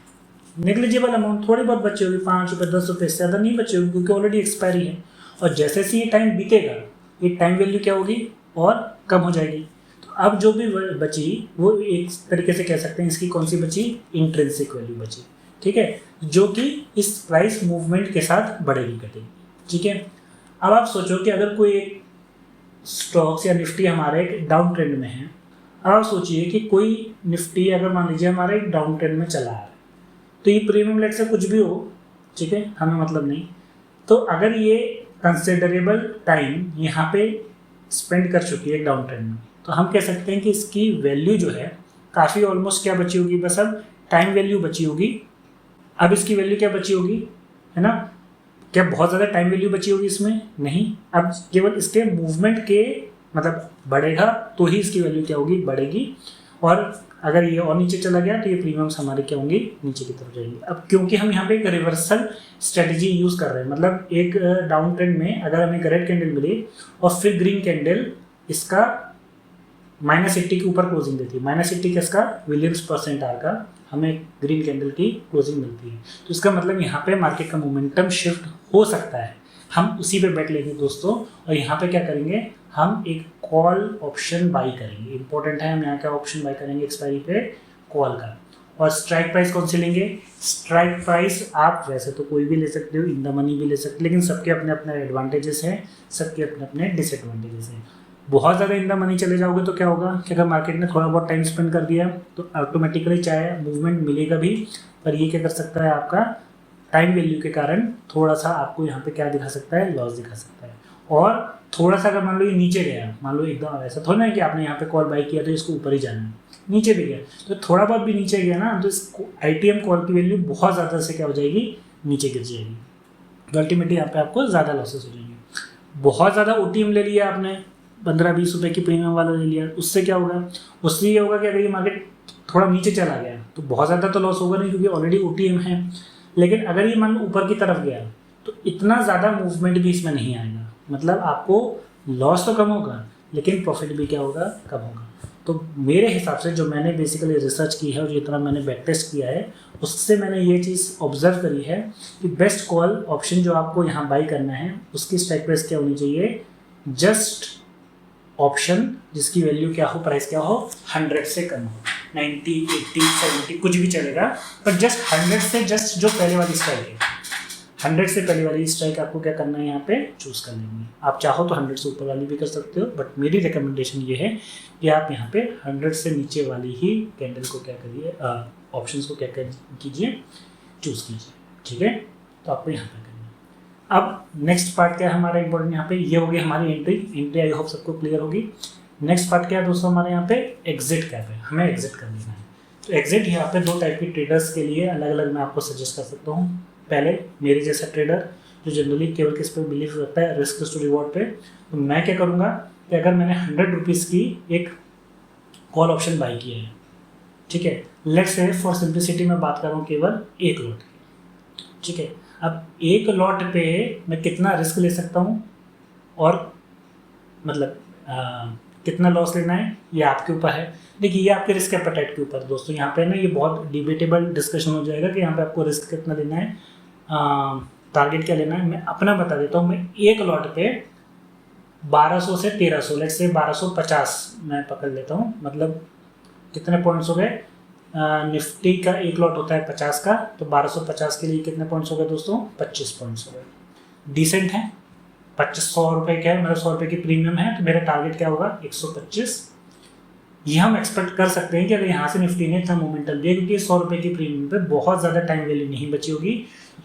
नेग्लिजिबल अमाउंट, थोड़ी बहुत बची होगी, 5 रुपये 10 रुपये से ज़्यादा नहीं बची होगी, क्योंकि ऑलरेडी एक्सपायरी है। और जैसे जैसे ये टाइम बीतेगा ये टाइम वैल्यू क्या होगी, और कम हो जाएगी। तो अब जो भी बची वो एक तरीके से कह सकते हैं इसकी कौन सी बची, इंट्रिंसिक वैल्यू बची। ठीक है, जो कि इस प्राइस मूवमेंट के साथ बढ़ेगी घटेगी। ठीक है, अब आप सोचो कि अगर कोई एक स्टॉक्स या निफ्टी हमारे एक डाउन ट्रेंड में है, अब आप सोचिए कि कोई निफ्टी अगर मान लीजिए हमारे एक डाउन ट्रेंड में चला है, तो ये प्रीमियम लेट से कुछ भी हो, ठीक है, हमें मतलब नहीं, तो अगर ये कंसिडरेबल टाइम यहाँ पे स्पेंड कर चुकी है डाउन ट्रेंड में, तो हम कह सकते हैं कि इसकी वैल्यू जो है काफ़ी ऑलमोस्ट क्या बची होगी, बस अब टाइम वैल्यू बची होगी। अब इसकी वैल्यू क्या बची होगी, है ना, क्या बहुत ज़्यादा टाइम वैल्यू बची होगी इसमें? नहीं, अब केवल इसके मूवमेंट के मतलब बढ़ेगा तो ही इसकी वैल्यू क्या होगी, बढ़ेगी। और अगर ये और नीचे चला गया तो ये प्रीमियम्स हमारे क्या होंगे, नीचे की तरफ जाएंगे। अब क्योंकि हम यहाँ पे एक रिवर्सल स्ट्रेटजी यूज़ कर रहे हैं, मतलब एक डाउन ट्रेंड में अगर हमें एक रेड कैंडल मिली और फिर ग्रीन कैंडल इसका -80 के ऊपर क्लोजिंग देती है, -80 किसका, विलियम्स परसेंट आर का, हमें ग्रीन कैंडल की क्लोजिंग मिलती है, तो इसका मतलब यहाँ पे मार्केट का मोमेंटम शिफ्ट हो सकता है। हम उसी पे बैठ लेंगे दोस्तों, और यहाँ पे क्या करेंगे, हम एक कॉल ऑप्शन बाई करेंगे। इंपॉर्टेंट है, हम यहाँ क्या ऑप्शन बाई करेंगे एक्सपायरी पे, कॉल का। और स्ट्राइक प्राइस कौन सी लेंगे? स्ट्राइक प्राइस आप वैसे तो कोई भी ले सकते हो, इन द मनी भी ले सकते हो, लेकिन सबके अपने अपने एडवांटेजेस हैं, सबके अपने अपने डिसएडवांटेजेस हैं। बहुत ज़्यादा इन द मनी चले जाओगे तो क्या होगा कि अगर मार्केट ने थोड़ा बहुत टाइम स्पेंड कर दिया तो ऑटोमेटिकली चाहे मूवमेंट मिलेगा भी, पर ये क्या कर सकता है, आपका टाइम वैल्यू के कारण थोड़ा सा आपको यहाँ पे क्या दिखा सकता है, लॉस दिखा सकता है। और थोड़ा सा अगर मान लो ये नीचे गया, मान लो एकदम ऐसा थोड़ा ना कि आपने यहाँ पे कॉल बाई किया तो इसको ऊपर ही जाना है, नीचे भी गया तो थोड़ा बहुत भी नीचे गया ना, तो इस ITM कॉल की वैल्यू बहुत ज़्यादा से क्या हो जाएगी, नीचे गिर जाएगी, तो अल्टीमेटली यहाँ पे आपको ज़्यादा लॉसेस हो जाएंगे। बहुत ज़्यादा OTM ले लिया आपने, 15-20 रुपये की प्रीमियम वाला ले लिया, उससे क्या होगा, उससे ये होगा कि अगर ये मार्केट थोड़ा नीचे चला गया तो बहुत ज़्यादा तो लॉस होगा नहीं क्योंकि ऑलरेडी OTM है, लेकिन अगर ये मान लो ऊपर की तरफ गया तो इतना ज़्यादा मूवमेंट भी इसमें नहीं आएगा, मतलब आपको लॉस तो कम होगा लेकिन प्रॉफिट भी क्या होगा, कम होगा। तो मेरे हिसाब से जो मैंने बेसिकली रिसर्च की है और जितना मैंने बैक टेस्ट किया है उससे मैंने ये चीज़ ऑब्जर्व करी है कि बेस्ट कॉल ऑप्शन जो आपको यहाँ बाई करना है उसकी स्ट्राइक प्राइस क्या होनी चाहिए, जस्ट ऑप्शन जिसकी वैल्यू क्या हो, प्राइस क्या हो, 100 से कम हो, 90, 80, 70 कुछ भी चलेगा, पर जस्ट 100 से जस्ट जो पहले वाली स्ट्राइक है, 100 से पहले वाली स्ट्राइक आपको क्या करना है, यहाँ पे चूज कर लेंगे। आप चाहो तो 100 से ऊपर वाली भी कर सकते हो, बट मेरी रिकमेंडेशन ये है कि आप यहाँ पे 100 से नीचे वाली ही कैंडल को क्या करिए, ऑप्शंस को क्या कीजिए, चूज कीजिए, ठीक है। तो आपको यहाँ पे करना है। अब नेक्स्ट पार्ट क्या है हमारा इंपॉर्टेंट, यहाँ पे ये होगी हमारी एंट्री आई होप सबको क्लियर होगी। नेक्स्ट पार्ट क्या है दोस्तों, हमारे यहाँ पे एग्जिट कैप है, हमें एग्जिट कर लेना है। तो एग्जिट यहाँ पे 2 टाइप के ट्रेडर्स के लिए अलग अलग मैं आपको सजेस्ट कर सकता हूँ। पहले मेरे जैसा ट्रेडर जो जनरली केवल किस पे बिलीव करता है, रिस्क टू रिवॉर्ड पे, तो मैं क्या करूँगा कि अगर मैंने 100 रुपीज़ की एक कॉल ऑप्शन बाई किया है, ठीक है, लेट्स से फॉर सिंप्लिसिटी मैं बात कर रहा हूँ केवल 1 लॉट की, ठीक है। अब 1 लॉट पे मैं कितना रिस्क ले सकता हूँ और मतलब कितना लॉस लेना है ये आपके ऊपर है। देखिए ये आपके रिस्क एपेटाइट के ऊपर दोस्तों, यहाँ पे ना ये बहुत डिबेटेबल डिस्कशन हो जाएगा कि यहाँ पे आपको रिस्क कितना लेना है, टारगेट क्या लेना है। मैं अपना बता देता हूँ, मैं 1 लॉट पे 1200 से 1300, लेट्स से 1250 मैं पकड़ लेता हूँ, मतलब कितने पॉइंट्स हो गए, निफ्टी का 1 लॉट होता है 50 का, तो 1250 के लिए कितने पॉइंट्स हो गए दोस्तों, 25 पॉइंट्स हो गए, डिसेंट है। 2500 रुपये क्या है, मेरा 100 रुपये की प्रीमियम है, तो मेरा टारगेट क्या होगा, 125। ये हम एक्सपेक्ट कर सकते हैं कि अगर यहाँ से निफ्टी ने इतना मोमेंटम दिया, क्योंकि 100 रुपये की प्रीमियम पे बहुत ज़्यादा टाइम वैल्यू नहीं बची होगी,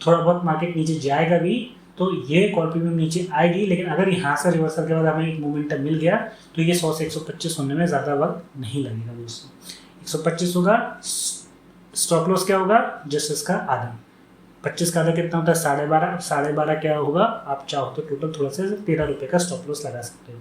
थोड़ा बहुत मार्केट नीचे जाएगा भी तो ये कॉल प्रीमियम नीचे आएगी, लेकिन अगर यहाँ से रिवर्सल के बाद हमें एक मोमेंटम मिल गया तो ये 100 से 125 होने में ज़्यादा वक्त नहीं लगेगा दोस्तों। 125 होगा, स्टॉप लॉस क्या होगा, जस्ट इसका आधा, 25 का आधा कितना होता है, 12.5, 12.5 क्या होगा, आप चाहो तो टोटल थोड़ा सा 13 रुपये का स्टॉप लॉस लगा सकते हो।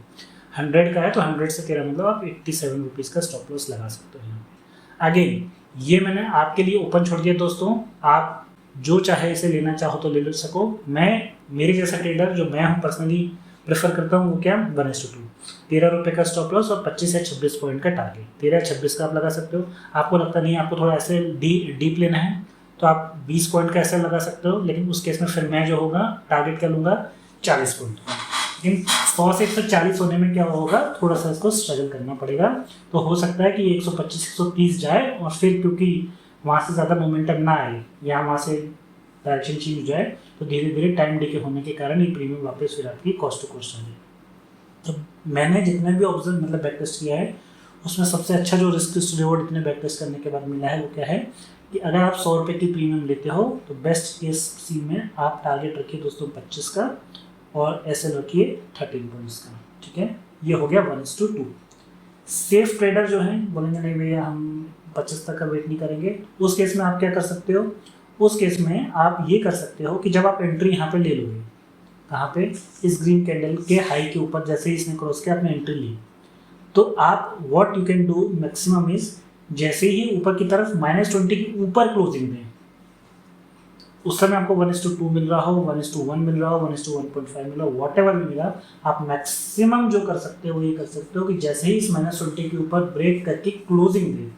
100 का है तो 100 से 13 मतलब आप 87 रुपीज़ का स्टॉप लॉस लगा सकते हो यहाँ पे। अगेन ये मैंने आपके लिए ओपन छोड़ दिया दोस्तों, आप जो चाहे इसे लेना चाहो तो ले लो सको। मैं मेरे जैसा ट्रेडर जो मैं हूँ पर्सनली प्रेफर करता हूँ वो क्या, 1:2, 13 रुपये का स्टॉप लॉस और 25 से 26 पॉइंट का टारगेट, 13 या 26 का आप लगा सकते हो। आपको लगता नहीं आपको थोड़ा ऐसे डीप लेना है तो आप 20 पॉइंट का ऐसा लगा सकते हो, लेकिन उस केस में फिर मैं जो होगा टारगेट क्या लूँगा, 40 पॉइंट का। लेकिन 100 से 140 होने में क्या होगा, थोड़ा सा इसको स्ट्रगल करना पड़ेगा। तो हो सकता है कि 125-130 जाए और फिर क्योंकि वहाँ से ज़्यादा मोमेंटम ना आए या वहाँ से डायरेक्शन चेंज हो जाए तो धीरे धीरे टाइम डिके होने के कारण ये प्रीमियम वापस फिर आपकी कॉस्ट टू कॉस्ट आ जाए। तो मैंने जितना भी ऑब्जर्व मतलब बैक टेस्ट किया है उसमें सबसे अच्छा जो रिस्क रिवॉर्ड इतने बैक टेस्ट करने के बाद मिला है वो क्या है कि अगर आप 100 रुपये की प्रीमियम लेते हो तो बेस्ट केस सी में आप टारगेट रखिए दोस्तों 25 का और ऐसे रखिए 13 पॉइंट्स का, ठीक है। ये हो गया 1:2। सेफ ट्रेडर जो है बोलेंगे नहीं भैया हम 25 तक का वेट नहीं करेंगे, उस केस में आप क्या कर सकते हो, उस केस में आप ये कर सकते हो कि जब आप एंट्री यहाँ पे ले लोगे, कहाँ पे, इस ग्रीन कैंडल के हाई के ऊपर जैसे ही इसने क्रॉस किया आपने एंट्री ली, तो आप what you can do maximum is जैसे ही ऊपर की तरफ -20 के ऊपर क्लोजिंग दें, उस समय आपको 1:2 मिल रहा हो, 1:1 मिल रहा हो, 1:1.5 मिल रहा हो, वॉट एवर मिल रहा, आप मैक्सिमम जो कर सकते हो ये कर सकते हो कि जैसे ही इस -20 के ऊपर ब्रेक करके क्लोजिंग दें,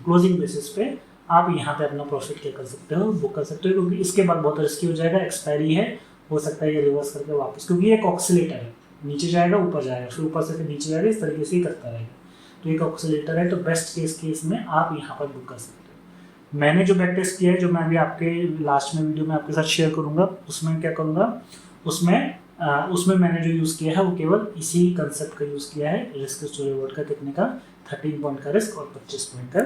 क्लोजिंग बेसिस पे आप यहाँ पे अपना प्रॉफिट क्या कर सकते हो, बुक कर सकते हो, क्योंकि इसके बाद बहुत रिस्की हो जाएगा, एक्सपायरी है, हो सकता है ये रिवर्स करके वापस, क्योंकि ये एक ऑक्सीलेटर है, नीचे जाएगा ऊपर जाएगा फिर ऊपर से फिर नीचे जाएगा, इस तरीके से ही करता रहेगा। तो एक ऑक्सीलेटर है, तो बेस्ट केस में आप यहाँ पर बुक कर सकते हो। मैंने जो बैक टेस्ट किया है, जो मैं अभी आपके लास्ट में वीडियो में आपके साथ शेयर करूंगा, उसमें क्या करूंगा, उसमें मैंने जो यूज़ किया है वो केवल इसी कंसेप्ट का यूज़ किया है, रिस्क स्टोरी रिवॉर्ड का कितने का, 13 पॉइंट का रिस्क और 25 पॉइंट का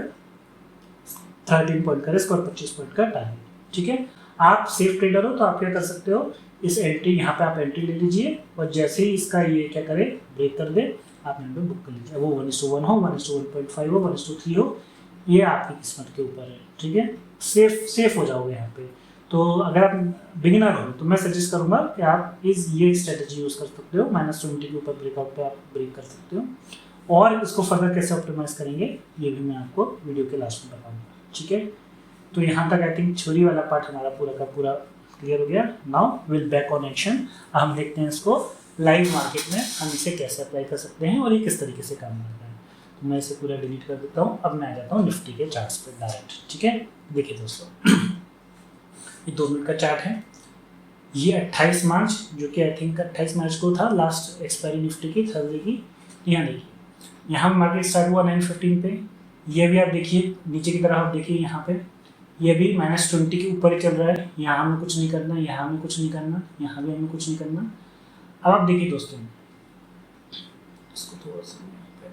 13 पॉइंट का रिस्क और 25 पॉइंट का टारगेट। ठीक है, आप सेफ ट्रेडर हो तो आप क्या कर सकते हो, इस एंट्री यहाँ पे आप एंट्री ले लीजिए और जैसे ही इसका ये क्या करे ब्रेक कर दे आप यहाँ पे बुक कर लीजिए। वो 1:1 हो, 1:1.5 हो, 1:3 हो, ये आपकी किस्मत के ऊपर है। ठीक है, सेफ हो जाओगे यहाँ पे। तो अगर आप बिगिनर हो तो मैं सजेस्ट करूँगा कि आप ये स्ट्रेटजी यूज़ कर सकते हो, -20 के ऊपर ब्रेकआउट पे आप ब्रेक कर सकते हो। और इसको फर्दर कैसे ऑप्टिमाइज करेंगे ये भी मैं आपको वीडियो के लास्ट में बताऊँगा। ठीक है, तो यहाँ तक आई थिंक थ्योरी वाला पार्ट हमारा पूरा का पूरा क्लियर हो गया। Now will back on action. हम देखते हैं इसको लाइव मार्केट में हम इसे कैसे अप्लाई कर सकते हैं और ये किस तरीके से काम करता है। तो मैं इसे पूरा डिलीट कर देता हूँ। अब मैं आ जाता हूँ निफ्टी के चार्ट्स पे डायरेक्ट। ठीक है, देखिए दोस्तों ये 2 मिनट का चार्ट है। ये 28 मार्च, जो कि आई थिंक 28 मार्च को था लास्ट एक्सपायरी निफ्टी की, थर्सडे की। यहाँ देखिए, यहाँ मार्केट स्टार्ट हुआ 9:15 पे। ये भी आप देखिए नीचे की तरफ, आप देखिए यहाँ पे ये भी -20 के ऊपर ही चल रहा है। यहाँ हमें कुछ नहीं करना, यहाँ हमें कुछ नहीं करना, यहाँ भी हमें कुछ नहीं करना। अब आप देखिए दोस्तों, इसको थोड़ा सा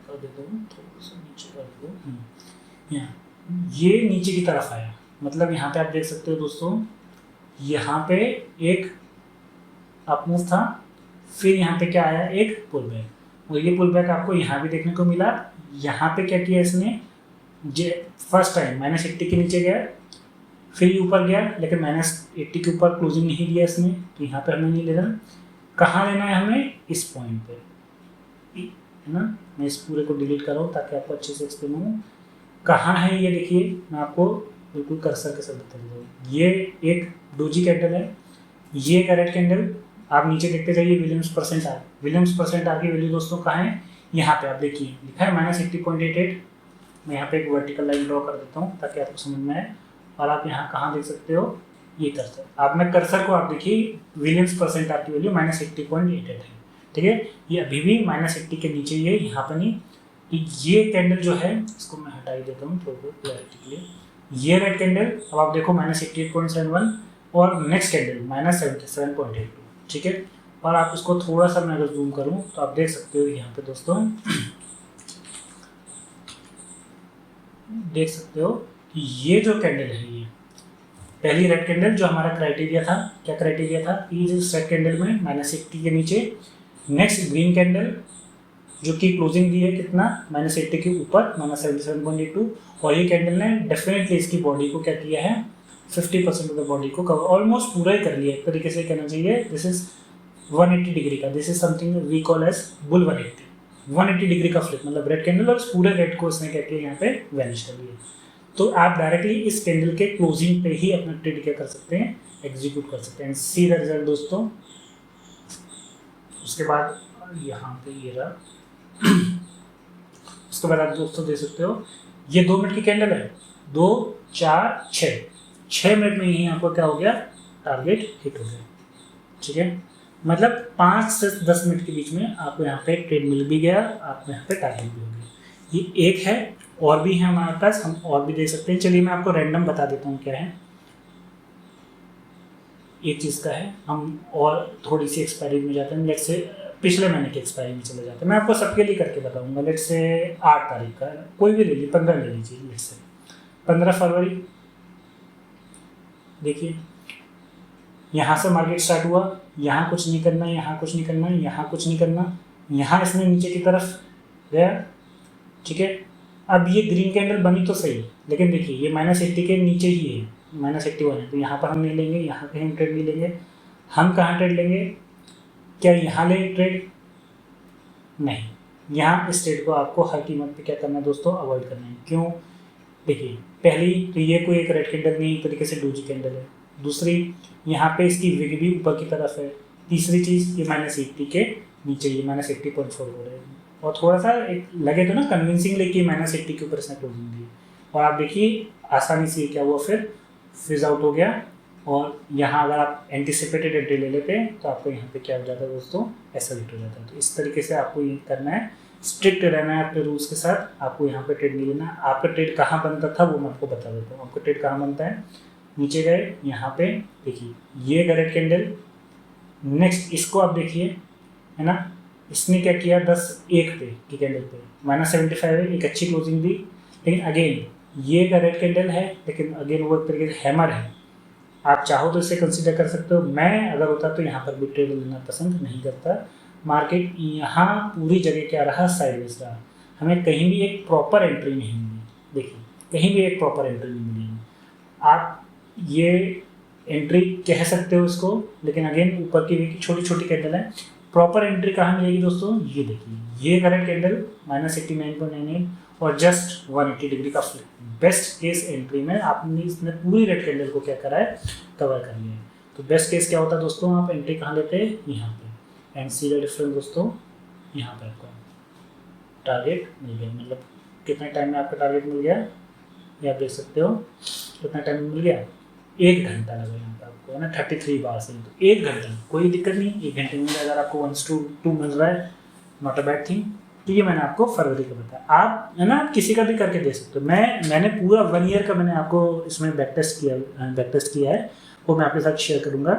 कर देता हूँ, थोड़ा सा नीचे कर दो। यहाँ ये नीचे की तरफ आया, मतलब यहाँ पे आप देख सकते हो दोस्तों, यहाँ पे एक अप मूव था, फिर यहाँ पे क्या आया, एक पुल बैक। और ये पुल बैक आपको यहाँ भी देखने को मिला। यहाँ पे क्या किया इसने, फर्स्ट टाइम -80 के नीचे गया, फिर ऊपर गया, लेकिन -80 के ऊपर क्लोजिंग नहीं दिया इसने, तो यहाँ पे हमें नहीं लेना। कहाँ लेना है हमें, इस पॉइंट पे, है ना। मैं इस पूरे को डिलीट कर रहा हूँ ताकि आपको अच्छे से एक्सप्लेन हो। कहाँ है ये देखिए, मैं आपको बिल्कुल कर्सर के साथ बता देता हूँ। ये एक डोजी कैंडल है, ये एक रेड कैंडल। आप नीचे देखते जाइए, विलियम्स परसेंट आर की वैल्यू दोस्तों कहाँ है, यहाँ पे आप देखिए लिखा है -80.88। मैं यहाँ पे एक वर्टिकल लाइन ड्रॉ कर देता हूँ ताकि आपको समझ में आए। और आप यहाँ कहाँ देख सकते हो, ये कर्सर, आप मैं कर्सर को आप देखिए, विलियम्स परसेंट आर की वैल्यू -80.88 है। ठीक है, ये अभी भी -80 के नीचे ही है, यहाँ पर नहीं। तो ये कैंडल जो है, इसको मैं हटा ही देता हूँ थोड़ा क्लैरिटी के लिए। ये रेड कैंडल, अब आप देखो -88.71 और नेक्स्ट कैंडल -77.82। ठीक है, और आप इसको थोड़ा सा मैं अगर जूम करूँ तो आप देख सकते हो यहाँ पे दोस्तों, देख सकते हो कि ये जो कैंडल है, ये पहली रेड कैंडल जो हमारा क्राइटेरिया था, क्या क्राइटेरिया था कि इस रेड कैंडल में -80 के नीचे, नेक्स्ट ग्रीन कैंडल जो कि क्लोजिंग दी है कितना, -80 के ऊपर -77.82। और ये कैंडल ने डेफिनेटली इसकी बॉडी को क्या किया है, 50% ऑफ द बॉडी को कवर, ऑलमोस्ट पूरा ही कर लिया। एक तरीके से कहना चाहिए दिस इज 180 डिग्री का, this is something we call as bull 180 degree का फ्लिप, मतलब रेड कैंडल और पूरे रेड को इसने क्या किया यहाँ पे वैनिश कर लिया। तो आप डायरेक्टली इस कैंडल के क्लोजिंग पे ही अपना ट्रेड क्या कर सकते हैं, एग्जीक्यूट कर सकते हैं। सी द रिजल्ट दोस्तों। उसके बाद यहाँ पे ये रहा। उसके बाद आप दोस्तों देख सकते हो, ये 2 मिनट की कैंडल है, 2, 4, 6 मिनट में ही आपको क्या हो गया, टारगेट हिट हो गया। ठीक है, मतलब 5 से 10 मिनट के बीच में आपको यहाँ पे ट्रेड मिल भी गया, आपको यहाँ पे टारगेट भी हो गया। ये एक है, और भी है हमारे पास, हम और भी देख सकते हैं। चलिए मैं आपको रैंडम बता देता हूँ क्या है। एक चीज़ का है, हम और थोड़ी सी एक्सपायरी में जाते हैं। लेट्स से पिछले महीने की एक्सपायरी में चले जाते हैं। मैं आपको सबके लिए करके बताऊंगा। लेट्स से 8 तारीख का, कोई भी ले लीजिए, 15 ले लीजिए। लेट्स से 15 फरवरी, देखिए यहाँ से मार्केट स्टार्ट हुआ, यहाँ कुछ नहीं करना, यहाँ कुछ नहीं करना, यहाँ कुछ नहीं करना, यहाँ इसने नीचे की तरफ गया। ठीक है, अब ये ग्रीन कैंडल बनी तो सही, लेकिन देखिए ये -80 के नीचे ही है, -81 है, तो यहाँ पर हम नहीं लेंगे, यहाँ पे हम ट्रेड नहीं लेंगे। हम कहाँ ट्रेड लेंगे, क्या यहाँ लेंगे ट्रेड, नहीं। यहाँ इस ट्रेड को आपको हर कीमत पे क्या करना है दोस्तों, अवॉइड करना है। क्यों, देखिए पहली तो ये कोई एक रेड कैंडल नहीं, एक तरीके से डोजी कैंडल है। दूसरी, यहाँ पे इसकी विग भी ऊपर की तरफ है। तीसरी चीज़, ये -80 के नीचे, ये -80.4 हो रहा है। और थोड़ा सा एक लगे तो ना कन्विंसिंग, लेकिन -80 के ऊपर इसने क्लोजिंग दी। और आप देखिए आसानी से क्या हुआ, फिर फिज आउट हो गया। और यहाँ अगर आप एंटिसिपेटेड एंट्री ले लेते हैं तो आपको यहाँ पे क्या हो जाता है दोस्तों, ऐसा हिट हो जाता है। तो इस तरीके से आपको ये करना है स्ट्रिक्ट रहना है अपने रूल्स के साथ, आपको यहाँ पे ट्रेड नहीं लेना। आपका ट्रेड कहाँ बनता था वो मैं आपको बता देता हूँ। आपका ट्रेड कहाँ बनता है, नीचे गए यहाँ पे देखिए ये रेड कैंडल, नेक्स्ट इसको आप देखिए है ना, इसने क्या किया 10-1 पे की कैंडल पे -75 है, एक अच्छी क्लोजिंग दी, लेकिन अगेन ये का रेड कैंडल है, लेकिन अगेन वो एक तरीके से हैमर है। आप चाहो तो इसे कंसीडर कर सकते हो। मैं अगर होता तो यहाँ पर भी ट्रेड लेना पसंद नहीं करता। मार्केट यहाँ पूरी जगह क्या रहा, साइडवेज रहा, हमें कहीं भी एक प्रॉपर एंट्री नहीं मिली। देखिए कहीं भी एक प्रॉपर एंट्री नहीं मिली। आप ये एंट्री कह सकते हो इसको, लेकिन अगेन ऊपर की छोटी छोटी कैंडल है। प्रॉपर एंट्री कहाँ मिलेगी दोस्तों, ये देखिए ये करंट कैंडल -89.98 और जस्ट 180 डिग्री का बेस्ट केस एंट्री में आपने इसने पूरी रेड कैंडल को क्या करा है, कवर कर लिया है। तो बेस्ट केस क्या होता है दोस्तों, आप एंट्री कहाँ लेते हैं, यहाँ पे, एंड सी द डिफरेंस दोस्तों, यहाँ पे आपको टारगेट मिल गया। मतलब कितने टाइम में आपका टारगेट मिल गया, ये आप देख सकते हो कितना टाइम मिल गया, 1 घंटा लगा यहाँ पे आपको है ना, 33 बार से। तो 1 घंटा कोई दिक्कत नहीं, 1 घंटे में अगर आपको 1:2 मिल रहा है, नॉट अ बैड थिंग। तो ये मैंने आपको फरवरी का बताया, आप है ना किसी का भी करके दे सकते हो। मैंने पूरा 1 ईयर का मैंने आपको इसमें बैक टेस्ट किया है, वो मैं आपके साथ शेयर करूँगा।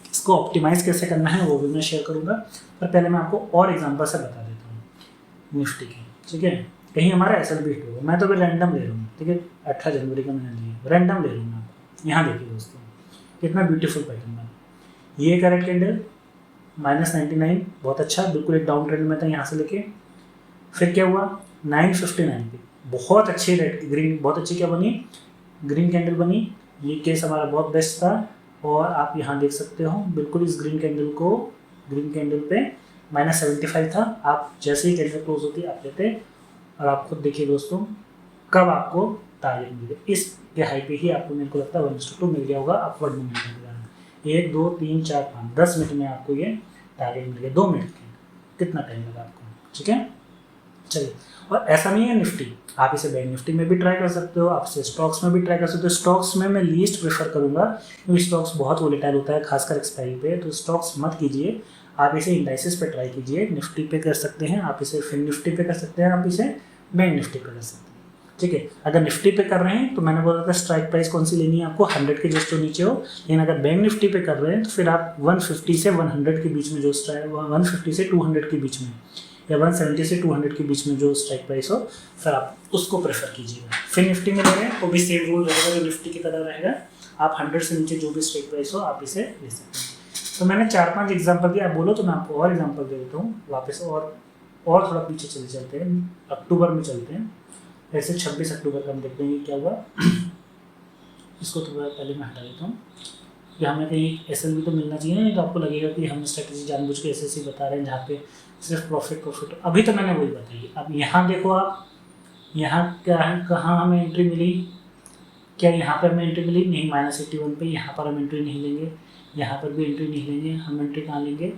इसको ऑप्टिमाइज़ कैसे करना है वो भी मैं शेयर करूँगा, पर पहले मैं आपको और एग्जाम्पल से बता देता हूँ निफ्टी के, ठीक है। कहीं हमारा एसएल भी हिट होगा, मैं तो भी रैंडम ले रहा हूँ, ठीक है। 18 जनवरी का मैंने लिया, रैंडम ले रहा हूँ आपको। यहाँ देखिए दोस्तों कितना ब्यूटीफुल पैटर्न है, ये करेक्ट कैंडल -99, बहुत अच्छा, बिल्कुल एक डाउन ट्रेंड में था यहाँ से लेके। फिर क्या हुआ 959 पे बहुत अच्छी रेड ग्रीन, बहुत अच्छी क्या बनी, ग्रीन कैंडल बनी। ये केस हमारा बहुत बेस्ट था, और आप यहाँ देख सकते हो बिल्कुल इस ग्रीन कैंडल पे -75 था। आप जैसे ही कैंडल क्लोज होती आप लेते, और आप खुद देखिए दोस्तों कब आपको टारगेट मिल गया, इस हाई पे ही आपको, मेरे को लगता है 1:2 मिल गया होगा अपवर्ड मूवमेंट मिल गया। 1 2 3 4 5 10 मिनट में आपको ये टारगेट मिल गया, 2 मिनट के, कितना टाइम लगा आपको, ठीक है। चलिए, और ऐसा नहीं है निफ्टी, आप इसे बैंक निफ्टी में भी ट्राई कर सकते हो, आप इसे स्टॉक्स में भी ट्राई कर सकते हो। स्टॉक्स में मैं लीस्ट प्रेफर करूंगा, क्योंकि स्टॉक्स बहुत वोलेटाइल होता है, खासकर एक्सपायरी पे, तो स्टॉक्स मत कीजिए। आप इसे इंडाइसिस पे ट्राई कीजिए, निफ्टी पे कर सकते हैं आप इसे, फिर निफ्टी पे कर सकते हैं आप इसे, बैंक निफ्टी पे कर सकते हैं, ठीक है। अगर निफ्टी पे कर रहे हैं तो मैंने बोला था स्ट्राइक प्राइस कौन सी लेनी है आपको, 100 के जस्ट नीचे हो। लेकिन अगर बैंक निफ्टी पे कर रहे हैं तो फिर आप 150 से 100 के बीच में जो 150 से 200 के बीच में, या 170 से 200 के बीच में जो स्ट्राइक प्राइस हो, फिर आप उसको प्रेफर कीजिएगा। फिर निफ्टी में ले रहे हैं तो भी सेम रूल रहेगा जो निफ्टी की तरह रहेगा, आप 100 से नीचे जो भी स्ट्राइक प्राइस हो आप इसे ले सकते हैं। तो मैंने 4-5 एग्जाम्पल दिया, आप बोलो तो मैं आपको और एग्जाम्पल दे देता हूँ वापस, और थोड़ा पीछे चले चलते हैं, अक्टूबर में चलते हैं। ऐसे 26 अक्टूबर का हम देखते हैं क्या हुआ। इसको थोड़ा पहले मैं हटा देता हूँ, कि हमें कहीं एसएल भी तो मिलना चाहिए, नहीं तो आपको लगेगा कि हम स्ट्रेटजी जानबूझ के ऐसे बता रहे हैं जहाँ पे सिर्फ प्रॉफिट। अभी तो मैंने वही बताई। अब यहाँ देखो आप, यहाँ क्या है, कहाँ हमें एंट्री मिली, क्या यहाँ पर हमें एंट्री मिली, नहीं, -81 पे। यहाँ पर हम एंट्री नहीं लेंगे, यहाँ पर भी एंट्री नहीं लेंगे, हम एंट्री कहाँ लेंगे,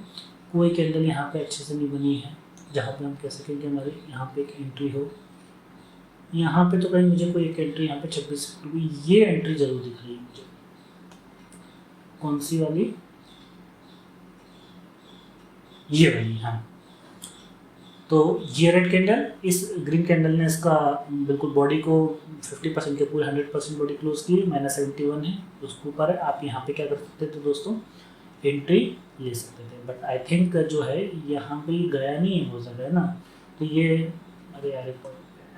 कोई कैंडल यहाँ पे अच्छे से नहीं बनी है जहाँ पे हम कह सकें कि हमारे यहाँ पे एक एंट्री हो। यहाँ पे तो कहीं मुझे कोई एक एंट्री यहाँ पे 26 अक्टूबर, ये एंट्री जरूर दिख रही है मुझे, कौन सी वाली, ये वाली, हाँ। तो ये रेड कैंडल, इस ग्रीन कैंडल ने इसका बिल्कुल बॉडी को 50% के पूरे 100% बॉडी क्लोज की, -71 है उसके ऊपर है। आप यहाँ पे क्या कर सकते थे दोस्तों, एंट्री ले सकते थे, बट आई थिंक जो है यहाँ पे गया नहीं है, हो सकता है ना। तो ये अरे यार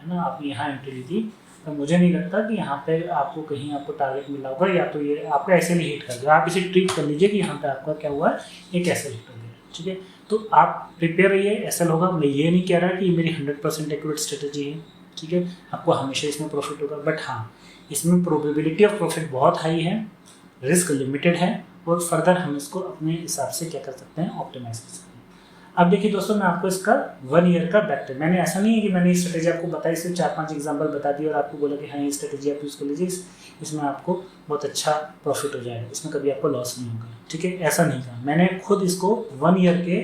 है ना, आप यहाँ एंट्री ली थी, तो मुझे नहीं लगता कि यहाँ पे आपको कहीं आपको टारगेट मिला होगा, या तो ये आपको ऐसे नहीं हिट कर दिया। आप इसे ट्रीट कर लीजिए कि यहाँ पे आपका क्या हुआ है, एक ऐसे हिट कर दिया, ठीक है। तो आप प्रिपेयर रहिए, ऐसा होगा। मैं ये नहीं कह रहा कि मेरी 100% एक्यूरेट स्ट्रेटजी है, ठीक है, आपको हमेशा इसमें प्रॉफिट होगा, बट हाँ इसमें प्रोबेबिलिटी ऑफ प्रॉफिट बहुत हाई है, रिस्क लिमिटेड है, और फर्दर हम इसको अपने हिसाब से क्या कर सकते हैं, ऑप्टिमाइज कर सकते हैं। अब देखिए दोस्तों, मैं आपको इसका 1 ईयर का बैक टेस्ट, मैंने ऐसा नहीं है कि मैंने ये स्ट्रेटेजी आपको बताई, सिर्फ 4-5 एग्जांपल बता दिए और आपको बोला कि हाँ ये स्ट्रेटेजी आप यूज़ कर लीजिए, इसमें आपको बहुत अच्छा प्रॉफिट हो जाएगा, इसमें कभी आपको लॉस नहीं होगा, ठीक है। ऐसा नहीं कहा मैंने, खुद इसको 1 ईयर के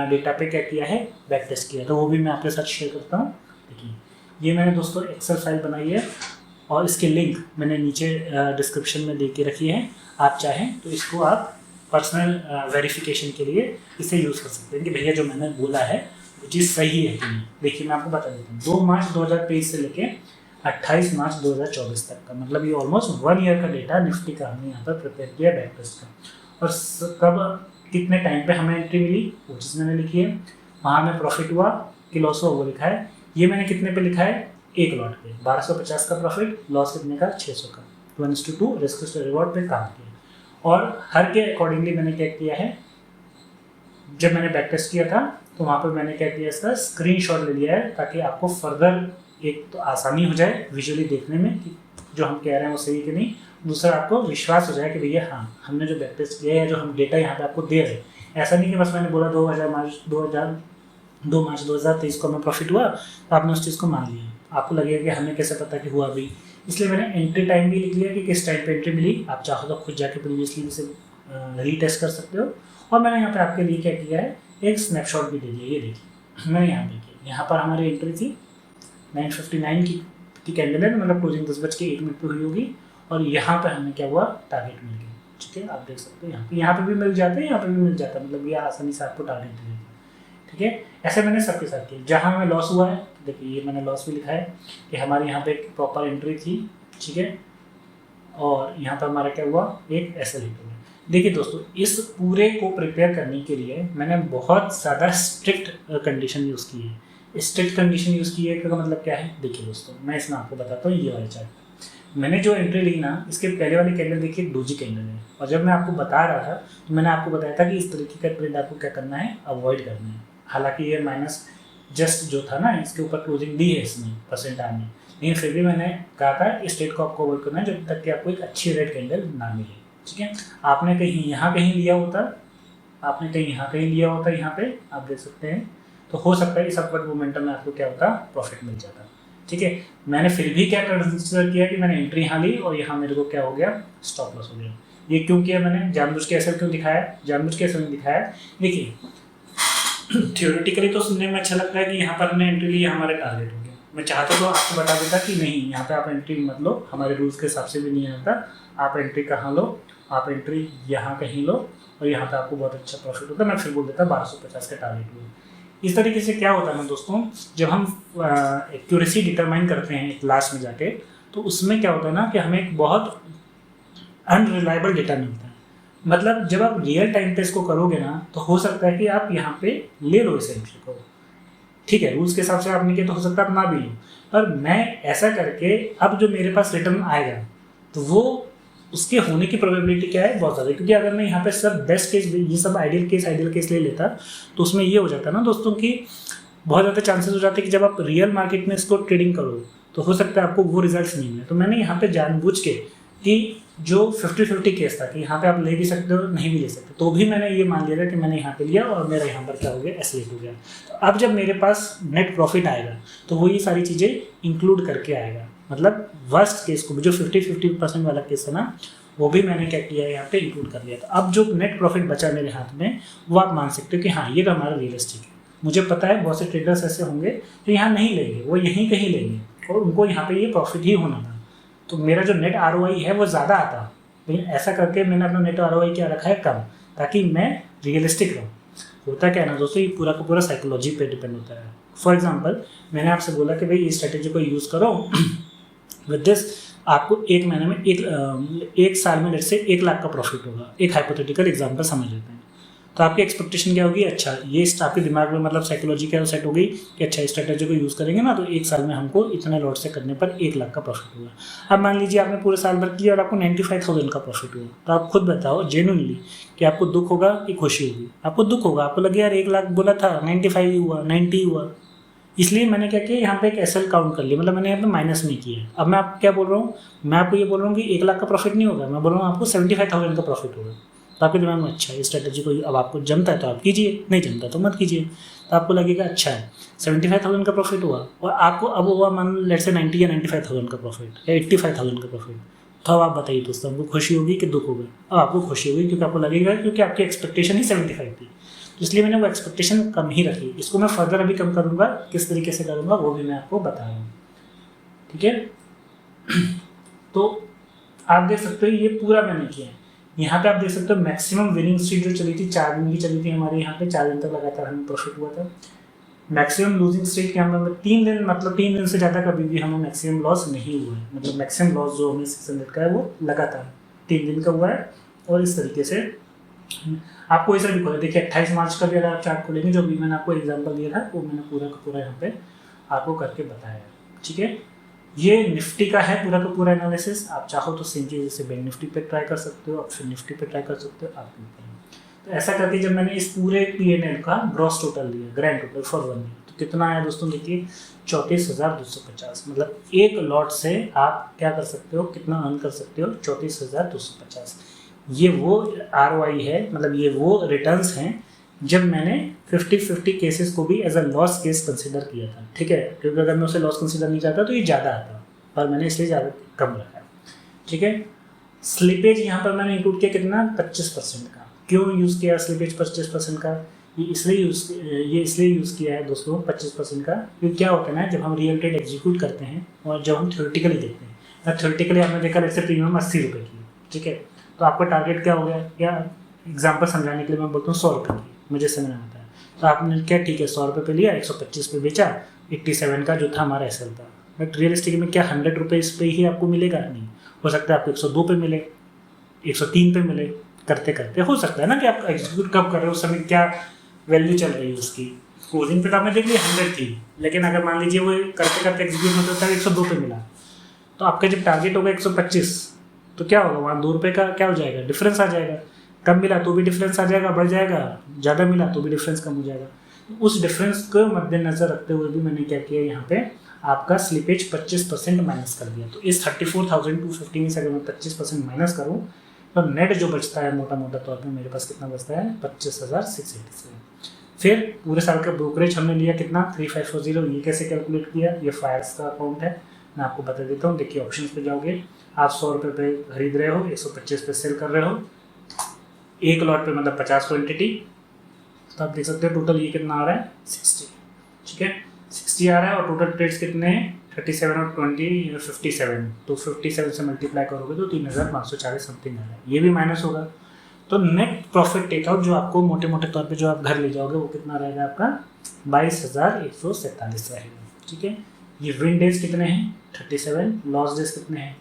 डेटा पे क्या किया है, बैक टेस्ट किया, तो वो भी मैं आपके साथ शेयर करता हूँ। देखिए ये मैंने दोस्तों एक्सेल फाइल बनाई है, और इसके लिंक मैंने नीचे डिस्क्रिप्शन में दे के रखी है। आप चाहें तो इसको आप पर्सनल वेरिफिकेशन के लिए इसे यूज़ कर सकते हैं कि भैया जो मैंने बोला है चीज़ सही है कि नहीं। देखिए मैं आपको बता देता हूँ, 2 मार्च 2023 से लेके 28 मार्च 2024 तक का, मतलब ये ऑलमोस्ट 1 ईयर का डेटा निफ्टी का हमने यहाँ पर प्रिपेयर किया बैक टेस्ट का। और कब कितने टाइम पे हमें एंट्री मिली वो चीज़ मैंने लिखी है, वहाँ हमें प्रॉफिट हुआ कि लॉस हुआ वो लिखा है। ये मैंने कितने पे लिखा है, एक लॉट पे 1250 का प्रॉफिट, लॉस कितने का 600 का, 1:2 रिस्क टू रिवॉर्ड पे काम किया। और हर के अकॉर्डिंगली मैंने क्या किया है, जब मैंने बैक टेस्ट किया था तो वहाँ पर मैंने क्या किया, इसका स्क्रीनशॉट ले लिया है ताकि आपको फर्दर एक तो आसानी हो जाए विजुअली देखने में कि जो हम कह रहे हैं वो सही कि नहीं, दूसरा आपको विश्वास हो जाए कि भैया हाँ हमने जो बैक टेस्ट किया है, जो हम डेटा यहाँ पे आपको दे रहे हैं, ऐसा नहीं कि बस मैंने बोला 2 मार्च 2023 को हमें प्रॉफिट हुआ तो आपने उस चीज़ को मान लिया। आपको लगेगा कि हमें कैसे पता कि हुआ भी, इसलिए मैंने एंट्री टाइम भी लिख लिया कि किस टाइम पे एंट्री मिली। आप चाहो तो खुद जाके प्रीवियसली इसे रीटेस्ट कर सकते हो। और मैंने यहाँ पे आपके लिए क्या किया है, एक स्नैपशॉट भी दे दिया। ये देखिए मैंने यहाँ पे किया, यहाँ पर हमारी एंट्री थी 9:59 की कैंडल है, मतलब क्लोजिंग 10:01 पे हुई होगी। और यहाँ पे हमें क्या हुआ, टारगेट मिल गया। ठीक है, आप देख सकते हो यहाँ पे भी मिल जाता है, यहाँ पे भी मिल जाता है, मतलब ये आसानी से आपको टारगेट दे देगा। ठीक है, ऐसे मैंने सबके साथ किया। जहाँ हमें लॉस हुआ है, देखिए ये मैंने लॉस भी लिखा है कि हमारे यहाँ पे एक प्रॉपर एंट्री थी। ठीक है, और यहाँ पर हमारा क्या हुआ, एक एसएल हिट हुआ। देखिए दोस्तों, इस पूरे को प्रिपेयर करने के लिए मैंने बहुत ज़्यादा स्ट्रिक्ट कंडीशन यूज़ की है। स्ट्रिक्ट कंडीशन यूज़ की है का मतलब क्या है, देखिए दोस्तों मैं इसमें आपको बताता हूँ। ये वाला चार्ट मैंने जो एंट्री ली ना, इसके पहले वाली कैंडल देखिए डोजी कैंडल है। और जब मैं आपको बता रहा था तो मैंने आपको बताया था कि इस तरीके का ट्रेंड आपको क्या करना है, अवॉइड करना है। हालांकि ये माइनस जस्ट जो था ना, इसके ऊपर क्लोजिंग दी है इसमें परसेंट आने, लेकिन फिर भी मैंने कहा था इस ट्रेड को आपको अवॉइड करना है जब तक कि आपको एक अच्छी रेड कैंडल ना मिले। ठीक है, आपने कहीं यहाँ कहीं लिया होता, आपने कहीं यहाँ कहीं लिया होता, यहाँ पे आप देख सकते हैं, तो हो सकता है इस अपवर्ड मोमेंटम में आपको क्या होता, प्रॉफिट मिल जाता। ठीक है, मैंने फिर भी क्या कंसिडर किया कि मैंने एंट्री यहाँ ली और यहाँ मेरे को क्या हो गया, स्टॉप लॉस हो गया। ये क्यों किया मैंने, जानबूझ के ऐसा क्यों दिखाया, जानबूझ के ऐसा नहीं दिखाया। देखिए थियोरेटिकली तो सुनने में अच्छा लगता है कि यहाँ पर हमने एंट्री ली, हमारा टारगेट हो गया। मैं चाहता तो आपको बता देता कि नहीं, यहाँ पे आप एंट्री मत लो, हमारे रूल्स के हिसाब से भी नहीं आता। आप एंट्री कहाँ लो, आप एंट्री यहाँ कहीं लो और यहाँ पे आपको बहुत अच्छा प्रॉफिट होता है। मैं फिर बोल देता 1250 का टारगेट हुआ। इस तरीके से क्या होता है ना दोस्तों, जब हम एक्यूरेसी डिटरमाइन करते हैं एक लास्ट में जाके, तो उसमें क्या होता है ना कि हमें एक बहुत अनरिलायबल डेटा मिलता है। मतलब जब आप रियल टाइम पे इसको करोगे ना, तो हो सकता है कि आप यहाँ पे ले लो इस एंट्री को। ठीक है, रूल्स के हिसाब से आप नहीं किया तो हो सकता है आप ना भी लो, पर मैं ऐसा करके अब जो मेरे पास रिटर्न आएगा तो वो उसके होने की प्रोबेबिलिटी क्या है, बहुत ज़्यादा। क्योंकि अगर मैं यहाँ पे सब बेस्ट केस, ये सब आइडियल केस ले लेता तो उसमें ये हो जाता ना दोस्तों कि बहुत ज़्यादा चांसेस हो जाते कि जब आप रियल मार्केट में इसको ट्रेडिंग करो तो हो सकता है आपको वो रिजल्ट्स नहीं मिले। तो मैंने यहाँ पे जानबूझ के कि जो 50-50 केस था कि यहाँ पे आप ले भी सकते हो नहीं भी ले सकते, तो भी मैंने ये मान लिया था कि मैंने यहाँ पे लिया और मेरा यहाँ पर क्या हो गया, एसलेट हो गया। तो अब जब मेरे पास नेट प्रॉफिट आएगा तो वो ये सारी चीज़ें इंक्लूड करके आएगा। मतलब वर्स्ट केस को जो 50-50% वाला केस है ना, वो भी मैंने क्या किया है यहाँ पे इंक्लूड कर लिया था। अब जो नेट प्रॉफिट बचा मेरे हाथ में, वो आप मान सकते हो कि हाँ ये तो हमारा रियलिस्टिक है। मुझे पता है बहुत से ट्रेडर्स ऐसे होंगे जो यहाँ नहीं लेंगे, वो यहीं कहीं लेंगे और उनको यहाँ पे ये प्रॉफिट ही होना था। तो मेरा जो नेट ROI है वो ज़्यादा आता, लेकिन ऐसा करके मैंने अपना नेट ROI क्या रखा है, कम, ताकि मैं रियलिस्टिक रहूँ। होता क्या है ना दोस्तों, ये पूरा का पूरा साइकोलॉजी पे डिपेंड होता है। फॉर एग्जांपल मैंने आपसे बोला कि भाई इस स्ट्रेटेजी को यूज़ करो, विद दिस आपको एक महीने में एक साल में लेट से 1 लाख का प्रॉफिट होगा। एक हाइपोथेटिकल एग्जांपल समझ लेते हैं। तो आपकी एक्सपेक्टेशन क्या होगी, अच्छा ये आपके दिमाग में मतलब साइकोलॉजी क्या सेट हो गई कि अच्छा इस स्ट्रेटेजी को यूज़ करेंगे ना तो 1 साल में हमको इतने लॉट से करने पर 1 लाख का प्रॉफिट होगा। अब मान लीजिए आपने पूरे साल भर किया और आपको 95,000 का प्रॉफिट हुआ, तो आप खुद बताओ जेन्युइनली कि आपको दुख होगा कि खुशी होगी। आपको दुख होगा, आपको लगे यार 1 लाख बोला था 95 ही हुआ, 90 हुआ। इसलिए मैंने क्या किया, यहाँ पे एक एसएल काउंट कर लिया, मतलब मैंने यहाँ पे माइनस नहीं किया। अब मैं आपको क्या बोल रहा हूँ, मैं आपको ये बोल रहा हूँ कि 1 लाख का प्रॉफिट नहीं होगा, मैं बोल रहा हूँ आपको 75,000 का प्रॉफिट होगा। तो आपके दिमाग में अच्छा है, इस स्ट्रेटेजी को अब आपको जमता है तो आप कीजिए, नहीं जमता तो मत कीजिए। तो आपको लगेगा अच्छा है 75,000 का प्रॉफिट हुआ और आपको अब हुआ मान लेट से 90 या 95,000 का प्रॉफिट या 85,000 का प्रॉफिट। तो अब आप बताइए दोस्तों, आपको खुशी होगी कि दुख होगा? अब आपको खुशी होगी क्योंकि आपको लगेगा क्योंकि आपकी एक्सपेक्टेशन ही 75 थी, तो इसलिए मैंने वो एक्सपेक्टेशन कम ही रखी। इसको मैं फर्दर अभी कम करूँगा, किस तरीके से करूँगा वो भी मैं आपको बता रहा हूँ। ठीक है, तो आप देख सकते हो ये पूरा मैंने किया है। यहाँ पे आप देख सकते हो मैक्सिमम विनिंग स्ट्रीक जो चली थी 4 दिन की चली थी हमारे यहाँ पे, 4 दिन तक लगातार हमें प्रॉफिट हुआ था। मैक्सिमम लूजिंग स्ट्रीक क्या मतलब 3 दिन, मतलब 3 दिन से ज़्यादा कभी भी हमें मैक्सिमम लॉस नहीं हुआ है, मतलब मैक्सिमम लॉस जो हमें 600 का है वो लगातार 3 दिन का हुआ है। और इस तरीके से आपको ऐसा भी खोला, देखिए 28 मार्च का भी अगर आप चार्ट खोलेंगे, जो भी मैंने आपको एग्जांपल दिया था वो मैंने पूरा का पूरा यहाँ पे आपको करके बताया है, ठीक है। ये निफ्टी का है पूरा का पूरा एनालिसिस। आप चाहो तो सेम चीज़ से बैंक निफ्टी पे ट्राई कर सकते हो, ऑप्शन निफ्टी पे ट्राई कर सकते हो, आप तो ऐसा करके जब मैंने इस पूरे P&L का ग्रॉस टोटल लिया, ग्रैंड टोटल फॉर 1 ईयर, तो कितना आया दोस्तों, देखिए 34,250। मतलब एक लॉट से आप क्या कर सकते हो, कितना अर्न कर सकते हो, 34,250। ये वो ROI है, मतलब ये वो रिटर्न्स हैं जब मैंने 50-50 केसेस को भी as a loss case consider किया था, ठीक है। क्योंकि अगर मैं उसे लॉस कंसिडर नहीं चाहता तो ये ज़्यादा आता, पर मैंने इसलिए ज़्यादा कम रखा है, ठीक है। स्लिपेज यहाँ पर मैंने इंक्लूड किया कितना, 25% का। क्यों यूज़ किया स्लिपेज 25% का, ये इसलिए यूज़ किया है दोस्तों 25% का, क्योंकि क्या होता है ना, जब हम रियल ट्रेड एग्जीक्यूट करते हैं और जब हम थ्योरेटिकली देखते हैं, थ्योरेटिकली आपने देखा जैसे प्रीमियम 80 रुपये की, ठीक है, तो आपका टारगेट क्या हो गया, या एग्जाम्पल समझाने के लिए मैं बोलता हूँ 100 रुपये की, मुझे समझ में आता है, तो आपने क्या, ठीक है 100 रुपये पे लिया, 125 पे बेचा, 87 का जो था हमारा SL था। बट रियलिस्टिक में क्या 100 रुपये इस पर ही आपको मिलेगा, नहीं, हो सकता है आपको 102 पे मिले, 103 पे मिले, करते करते हो सकता है ना कि आप एग्जीक्यूट कब कर रहे हो, उस समय क्या वैल्यू चल रही है उसकी। क्लोजिंग पे तो आपने देख लिया 100 थी, लेकिन अगर मान लीजिए वो करते करते एग्जीक्यूट होता है 102 पे मिला, तो आपका जब टारगेट होगा 125, तो क्या होगा वहाँ 2 रुपये का क्या हो जाएगा, डिफरेंस आ जाएगा। कम मिला तो भी डिफरेंस आ जाएगा, बढ़ जाएगा, ज़्यादा मिला तो भी डिफरेंस कम हो जाएगा। तो उस डिफरेंस को मद्देनजर रखते हुए भी मैंने क्या किया, यहाँ पे आपका स्लिपेज 25% माइनस कर दिया। तो इस 34,250 में से अगर मैं 25% माइनस करूँ तो नेट जो बचता है मोटा मोटा तौर पे मेरे पास कितना बचता है, 25,687। फिर पूरे साल का ब्रोकरेज हमने लिया कितना, 3540। ये कैसे कैलकुलेट किया, ये फायर्स का अकाउंट है, मैं आपको बता देता हूँ। देखिए ऑप्शन पे जाओगे, आप 100 रुपये पे खरीद रहे हो, 125 पे सेल कर रहे हो, एक लॉट पे मतलब 50 क्वान्टिटी, तो आप देख सकते हो टोटल ये कितना आ रहा है, 60, ठीक है 60 आ रहा है। और टोटल ट्रेड्स कितने हैं, 37 और 20 57, तो 57 से मल्टीप्लाई करोगे तो 3,540 समथिंग आ रहा है, ये भी माइनस होगा। तो नेट प्रॉफिट टेकआउट जो आपको मोटे मोटे तौर पे जो आप घर ले जाओगे वो कितना रहेगा आपका, 22,147 रहेगा, ठीक है। ये विन डेज कितने हैं, 37, लॉस डेज कितने हैं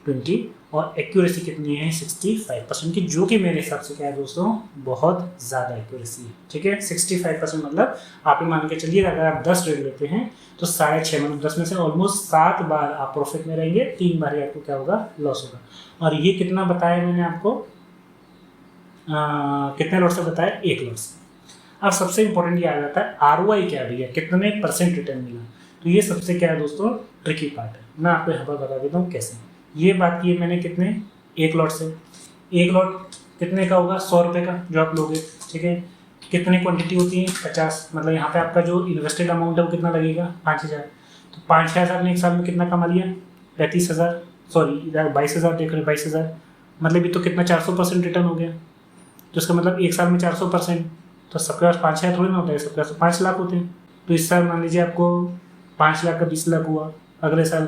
20, और एक्यूरेसी कितनी है 65% की, जो कि मेरे हिसाब से क्या है दोस्तों, बहुत ज़्यादा एक्यूरेसी है, ठीक है। 65% मतलब आप ही मान के चलिए अगर आप 10 ट्रेड लेते हैं तो 6.5 मतलब 10 में से ऑलमोस्ट 7 बार आप प्रॉफिट में रहेंगे, 3 बार ही आपको क्या होगा, लॉस होगा। और ये कितना बताया मैंने आपको, कितने लॉट से बताया, 1 लॉट से। अब सबसे इंपॉर्टेंट ये आ जाता है ROI क्या भैया, कितने % रिटर्न मिला। तो ये सबसे क्या है दोस्तों, ट्रिकी पार्ट है। मैं आपको यहाँ पर बता देता हूँ कैसे। ये बात की है मैंने कितने, 1 लॉट से। 1 लॉट कितने का होगा, 100 रुपये का जो आप लोगे, ठीक है। कितनी क्वांटिटी होती है, 50, मतलब यहाँ पे आपका जो इन्वेस्टेड अमाउंट है वो कितना लगेगा, 5,000। तो 5,000 आपने एक साल में कितना कमा लिया, 35,000, सॉरी 22,000 देख रहे, 22,000, मतलब ये तो कितना 400% रिटर्न हो गया। तो इसका मतलब एक साल में 400%, तो सबके पास 5,000 थोड़ी ना होता है, सबके पास 5 लाख होते हैं। तो इस साल मान लीजिए आपको 5 लाख का 20 लाख हुआ, अगले साल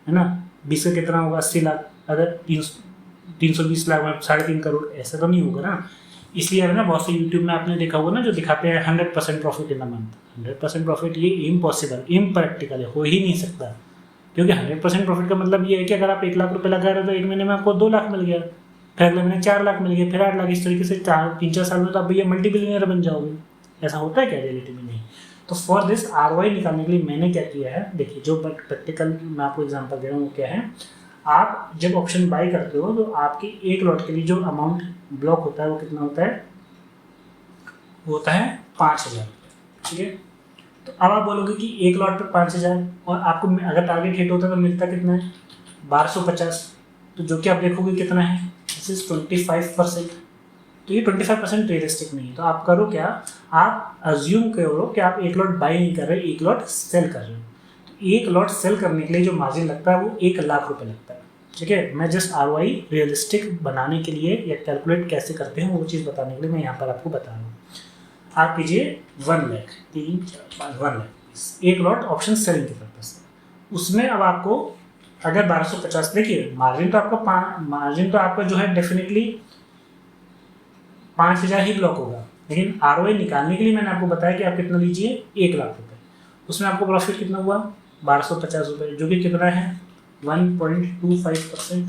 है ना 20 का कितना होगा, 80 लाख। अगर 320 लाख में 3.5 करोड़, ऐसा तो नहीं होगा ना। इसलिए है ना बहुत से यूट्यूब में आपने देखा होगा ना जो दिखाते हैं 100% profit in a month. 100% profit ये इम्पॉसिबल, इम्प्रैक्टिकल है, हो ही नहीं सकता। क्योंकि 100% प्रॉफिट का मतलब ये है कि अगर आप 1 लाख रुपये लगा रहे हो तो 1 महीने में आपको 2 लाख मिल गया, फिर अगले महीने 4 लाख मिल गए, फिर 8 लाख। इस तरीके से 3-4 साल में तो आप भैया मल्टीबिलियनर बन जाओगे। ऐसा होता है क्या रियलिटी में, नहीं। तो फॉर दिस ROI निकालने के लिए मैंने क्या किया है, देखिए जो प्रैक्टिकल मैं आपको एग्जांपल दे रहा हूँ वो क्या है। आप जब ऑप्शन बाई करते हो तो आपके 1 लॉट के लिए जो अमाउंट ब्लॉक होता है वो कितना होता है, वो होता है 5,000, ठीक है। तो अब आप बोलोगे कि 1 लॉट पे 5,000, और आपको अगर टारगेट हिट होता है तो मिलता कितना है, 1250। तो जो कि आप देखोगे कितना है, दिस इज 25%। तो ये 25% रियलिस्टिक नहीं है। तो आप करो क्या, आप अज्यूम करो कि आप 1 लॉट बाई नहीं कर रहे, 1 लॉट सेल कर रहे हो। तो 1 लॉट सेल करने के लिए जो मार्जिन लगता है वो 1 लाख रुपए लगता है, ठीक है। मैं जस्ट ROI रियलिस्टिक बनाने के लिए या कैलकुलेट कैसे करते हैं वो चीज़ बताने के लिए मैं यहाँ पर आपको बता रहा हूँ। आप कीजिए 1 lakh, 3, 4, 5, 1 lakh 1 lot option selling के पर्पज से। उसमें अब आपको अगर 1250, देखिए मार्जिन तो आपका जो है डेफिनेटली 5,000 ही ब्लॉक होगा, लेकिन ROI निकालने के लिए मैंने आपको बताया कि आप कितना लीजिए 1 लाख रुपए, उसमें आपको प्रॉफिट कितना हुआ 1250 रुपये, जो कि कितना है 1.25%।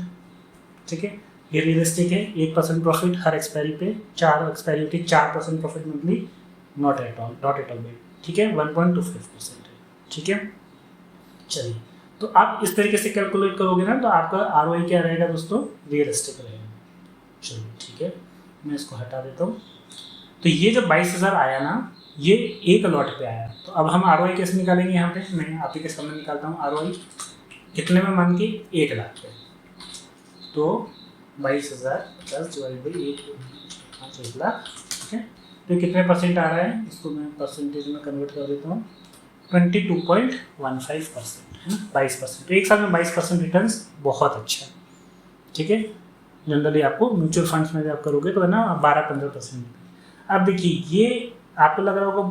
ठीक है, ये रियलिस्टिक है। 1% प्रॉफिट हर एक्सपायरी पे, 4 एक्सपायरी होती है, 4% profit monthly, not at all bad. ठीक है, 1.25% है। ठीक है, चलिए, तो आप इस तरीके से कैलकुलेट करोगे ना तो आपका ROI क्या रहेगा दोस्तों, रियलिस्टिक रहेगा। चलिए ठीक है, मैं इसको हटा देता हूँ। तो ये जो 22,000 आया ना, ये एक लॉट पे आया। तो अब हम ROI कैसे निकालेंगे, यहाँ पे मैं आप ही के सामने निकालता हूँ। ROI कितने में मान के 1 लाख पे, तो 22,050 डिवाइड बाई 1 लाख। ठीक है, तो कितने परसेंट आ रहा है, इसको मैं परसेंटेज में कन्वर्ट कर देता हूँ, 22.15% है ना, 22%। तो एक साल में 22% रिटर्न बहुत अच्छा है। ठीक है, जनरली आपको म्यूचुअल फंड्स में आप करोगे तो है ना 12-15%। अब देखिए, ये आपको लग रहा होगा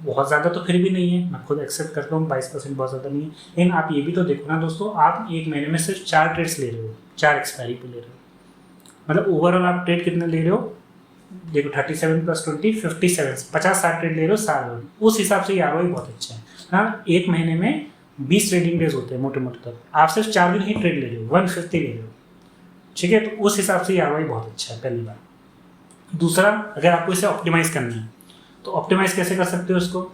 बहुत ज़्यादा, तो फिर भी नहीं है, मैं खुद एक्सेप्ट करता हूँ 22% बहुत ज़्यादा नहीं है। लेकिन आप ये भी तो देखो ना दोस्तों, आप एक महीने में सिर्फ 4 ट्रेड्स ले रहे हो, 4 एक्सपायरी पे ले रहे हो, मतलब ओवरऑल आप ट्रेड कितने ले रहे हो, देखो 37 + 20 57, 50-60 ट्रेड ले रहे हो साल भर। उस हिसाब से ये ROI बहुत अच्छा है। हाँ, एक महीने में 20 ट्रेडिंग डेज होते हैं मोटे मोटे तौर, आप सिर्फ 4 दिन ही ट्रेड ले रहे हो, 150 ले रहे हो। ठीक है, तो उस हिसाब से ये ROI बहुत अच्छा है, पहली बार। दूसरा, अगर आपको इसे ऑप्टिमाइज़ करना है तो ऑप्टिमाइज़ कैसे कर सकते हो इसको,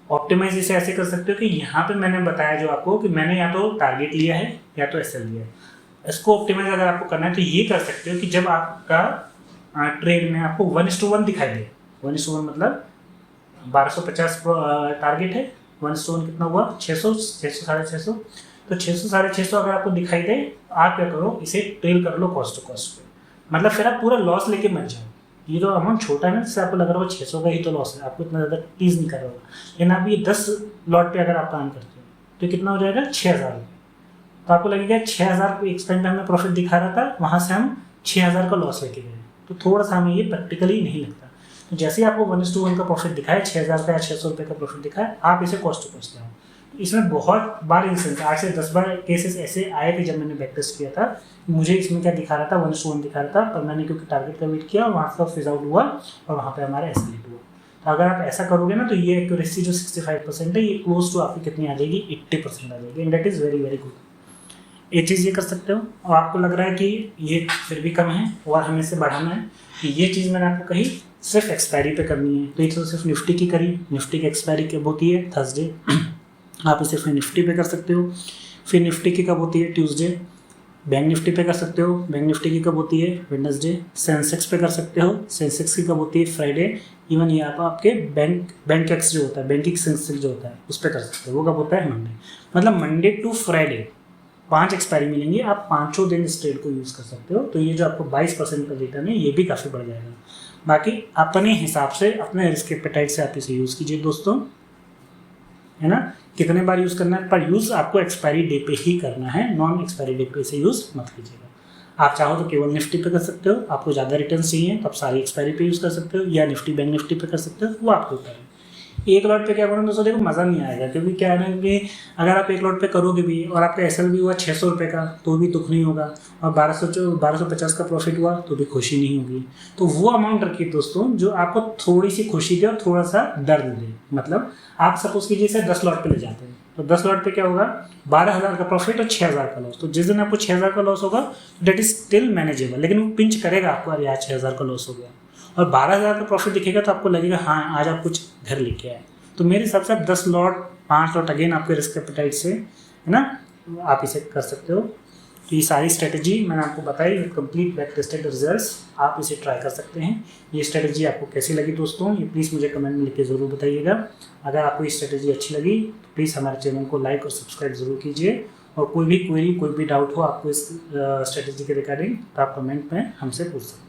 ऑप्टिमाइज़ इसे ऐसे कर सकते हो कि यहाँ पे मैंने बताया जो आपको कि मैंने या तो टारगेट लिया है या तो SL लिया है। इसको ऑप्टिमाइज़ अगर आपको करना है तो ये कर सकते हो कि जब आपका ट्रेड में आपको 1:1 दिखाई दे, 1:1 मतलब 1250 टारगेट है, 1:1 कितना हुआ 600, 600-650। तो 600-650 अगर आपको दिखाई दे, आप क्या करो, इसे ट्रेल कर लो कॉस्ट टू कॉस्ट पे, मतलब फिर आप पूरा लॉस लेके मत जाओ। ये तो अमाउंट छोटा है ना, जिससे आपको लग रहा हो 600 का ही तो लॉस है, आपको इतना ज़्यादा टीज नहीं कर रहा होगा। लेकिन आप ये 10 लॉट पे अगर आप काम करते हो तो कितना हो जाएगा 6,000 रुपये। तो आपको लगेगा 6,000 एक टाइम पे हमें प्रॉफिट दिखा रहा था, वहाँ से हम 6,000 का लॉस लेके गए, तो थोड़ा सा हमें ये प्रैक्टिकली नहीं लगता। तो जैसे ही आपको 1:1 का प्रॉफिट दिखाए, 6,000 का या 600 रुपये का प्रॉफिट दिखाए, आप इसे कॉस्ट टू कॉस्ट लाओ। तो इसमें बहुत बार इंस्टेंस, 8 से 10 बार केसेस ऐसे आए थे जब मैंने बैक टेस्ट किया था, मुझे इसमें क्या दिखा रहा था 1:1 दिखा रहा था, पर मैंने क्योंकि टारगेट का वेट किया और वहाँ से फिज आउट हुआ और वहाँ पे हमारा एस्केलेट हुआ। तो अगर आप ऐसा करोगे ना तो ये एक्यूरेसी जो 65% है, ये क्लोज टू आपकी कितनी आ जाएगी, 80% आ जाएगी, and that is very very good. एक चीज़ ये कर सकते हो, और आपको लग रहा है कि ये फिर भी कम है और हमें इसे बढ़ाना है, कि ये चीज़ मैंने आपको कही सिर्फ एक्सपायरी पे करनी है। तो ये तो सिर्फ निफ्टी की करी, निफ्टी की एक्सपायरी कब होती है, थर्सडे। आप इसे फिर निफ्टी पे कर सकते हो। फिर निफ्टी की कब होती है, ट्यूसडे। बैंक निफ्टी पे कर सकते हो, बैंक निफ्टी की कब होती है, वेडनेसडे। सेंसेक्स पे कर सकते हो, सेंसेक्स की कब होती है, फ्राइडे। इवन ये आप आपके बैंक एक्स जो होता है, बैंकिंग सेंसेक्स जो होता है, उस पर कर सकते हो, वो कब होता है, मंडे। मतलब मंडे टू फ्राइडे 5 एक्सपायरी मिलेंगी, आप 5 दिन इस ट्रेड को यूज़ कर सकते हो। तो ये जो आपको 22% का रिटर्न है, ये भी काफ़ी बढ़ जाएगा। बाकी अपने हिसाब से, अपने रिस्क एपेटाइट से आप इसे यूज़ कीजिए दोस्तों, है ना। कितने बार यूज़ करना है, पर यूज़ आपको एक्सपायरी डे पे ही करना है, नॉन एक्सपायरी डे पे इसे यूज़ मत कीजिएगा। आप चाहो तो केवल निफ्टी पे कर सकते हो, आपको ज़्यादा रिटर्न चाहिए तो आप सारी एक्सपायरी पे यूज़ कर सकते हो, या निफ्टी बैंक निफ्टी पे कर सकते हो, वो आपके ऊपर है। एक लॉट पे क्या करूँ दोस्तों, देखो मज़ा नहीं आएगा, क्योंकि क्या है ना कि अगर आप एक लॉट पे करोगे भी और आपका SL भी हुआ 600 रुपये का, तो भी दुख नहीं होगा, और 1250 का प्रॉफिट हुआ तो भी खुशी नहीं होगी। तो वो अमाउंट रखिए दोस्तों जो आपको थोड़ी सी खुशी दे और थोड़ा सा दर्द दे। मतलब आप सपोज कीजिए इसे 10 लॉट पे ले जाते हैं, तो 10 लॉट पे क्या होगा, 12,000 का प्रॉफिट और 6,000 का लॉस। तो जिस दिन आपको 6,000 का लॉस होगा डेट इज स्टिल मैनेजेबल, लेकिन वो पिंच करेगा आपको, अरे यार 6,000 का लॉस हो गया। और 12,000 का प्रॉफिट दिखेगा तो आपको लगेगा हाँ आज आप कुछ घर लेके आए। तो मेरे हिसाब से 10 लॉट 5 लॉट अगेन आपके रिस्क एपेटाइट से, है ना, आप इसे कर सकते हो। तो ये सारी स्ट्रेटजी मैंने आपको बताई with complete back tested results, आप इसे ट्राई कर सकते हैं। ये स्ट्रेटजी आपको कैसी लगी दोस्तों, ये प्लीज़ मुझे कमेंट में लिख के ज़रूर बताइएगा। अगर आपको ये स्ट्रेटजी अच्छी लगी तो प्लीज़ हमारे चैनल को लाइक और सब्सक्राइब ज़रूर कीजिए, और कोई भी क्वेरी कोई भी डाउट हो आपको इस स्ट्रेटजी के रिगार्डिंग तो आप कमेंट में हमसे पूछ सकते हैं।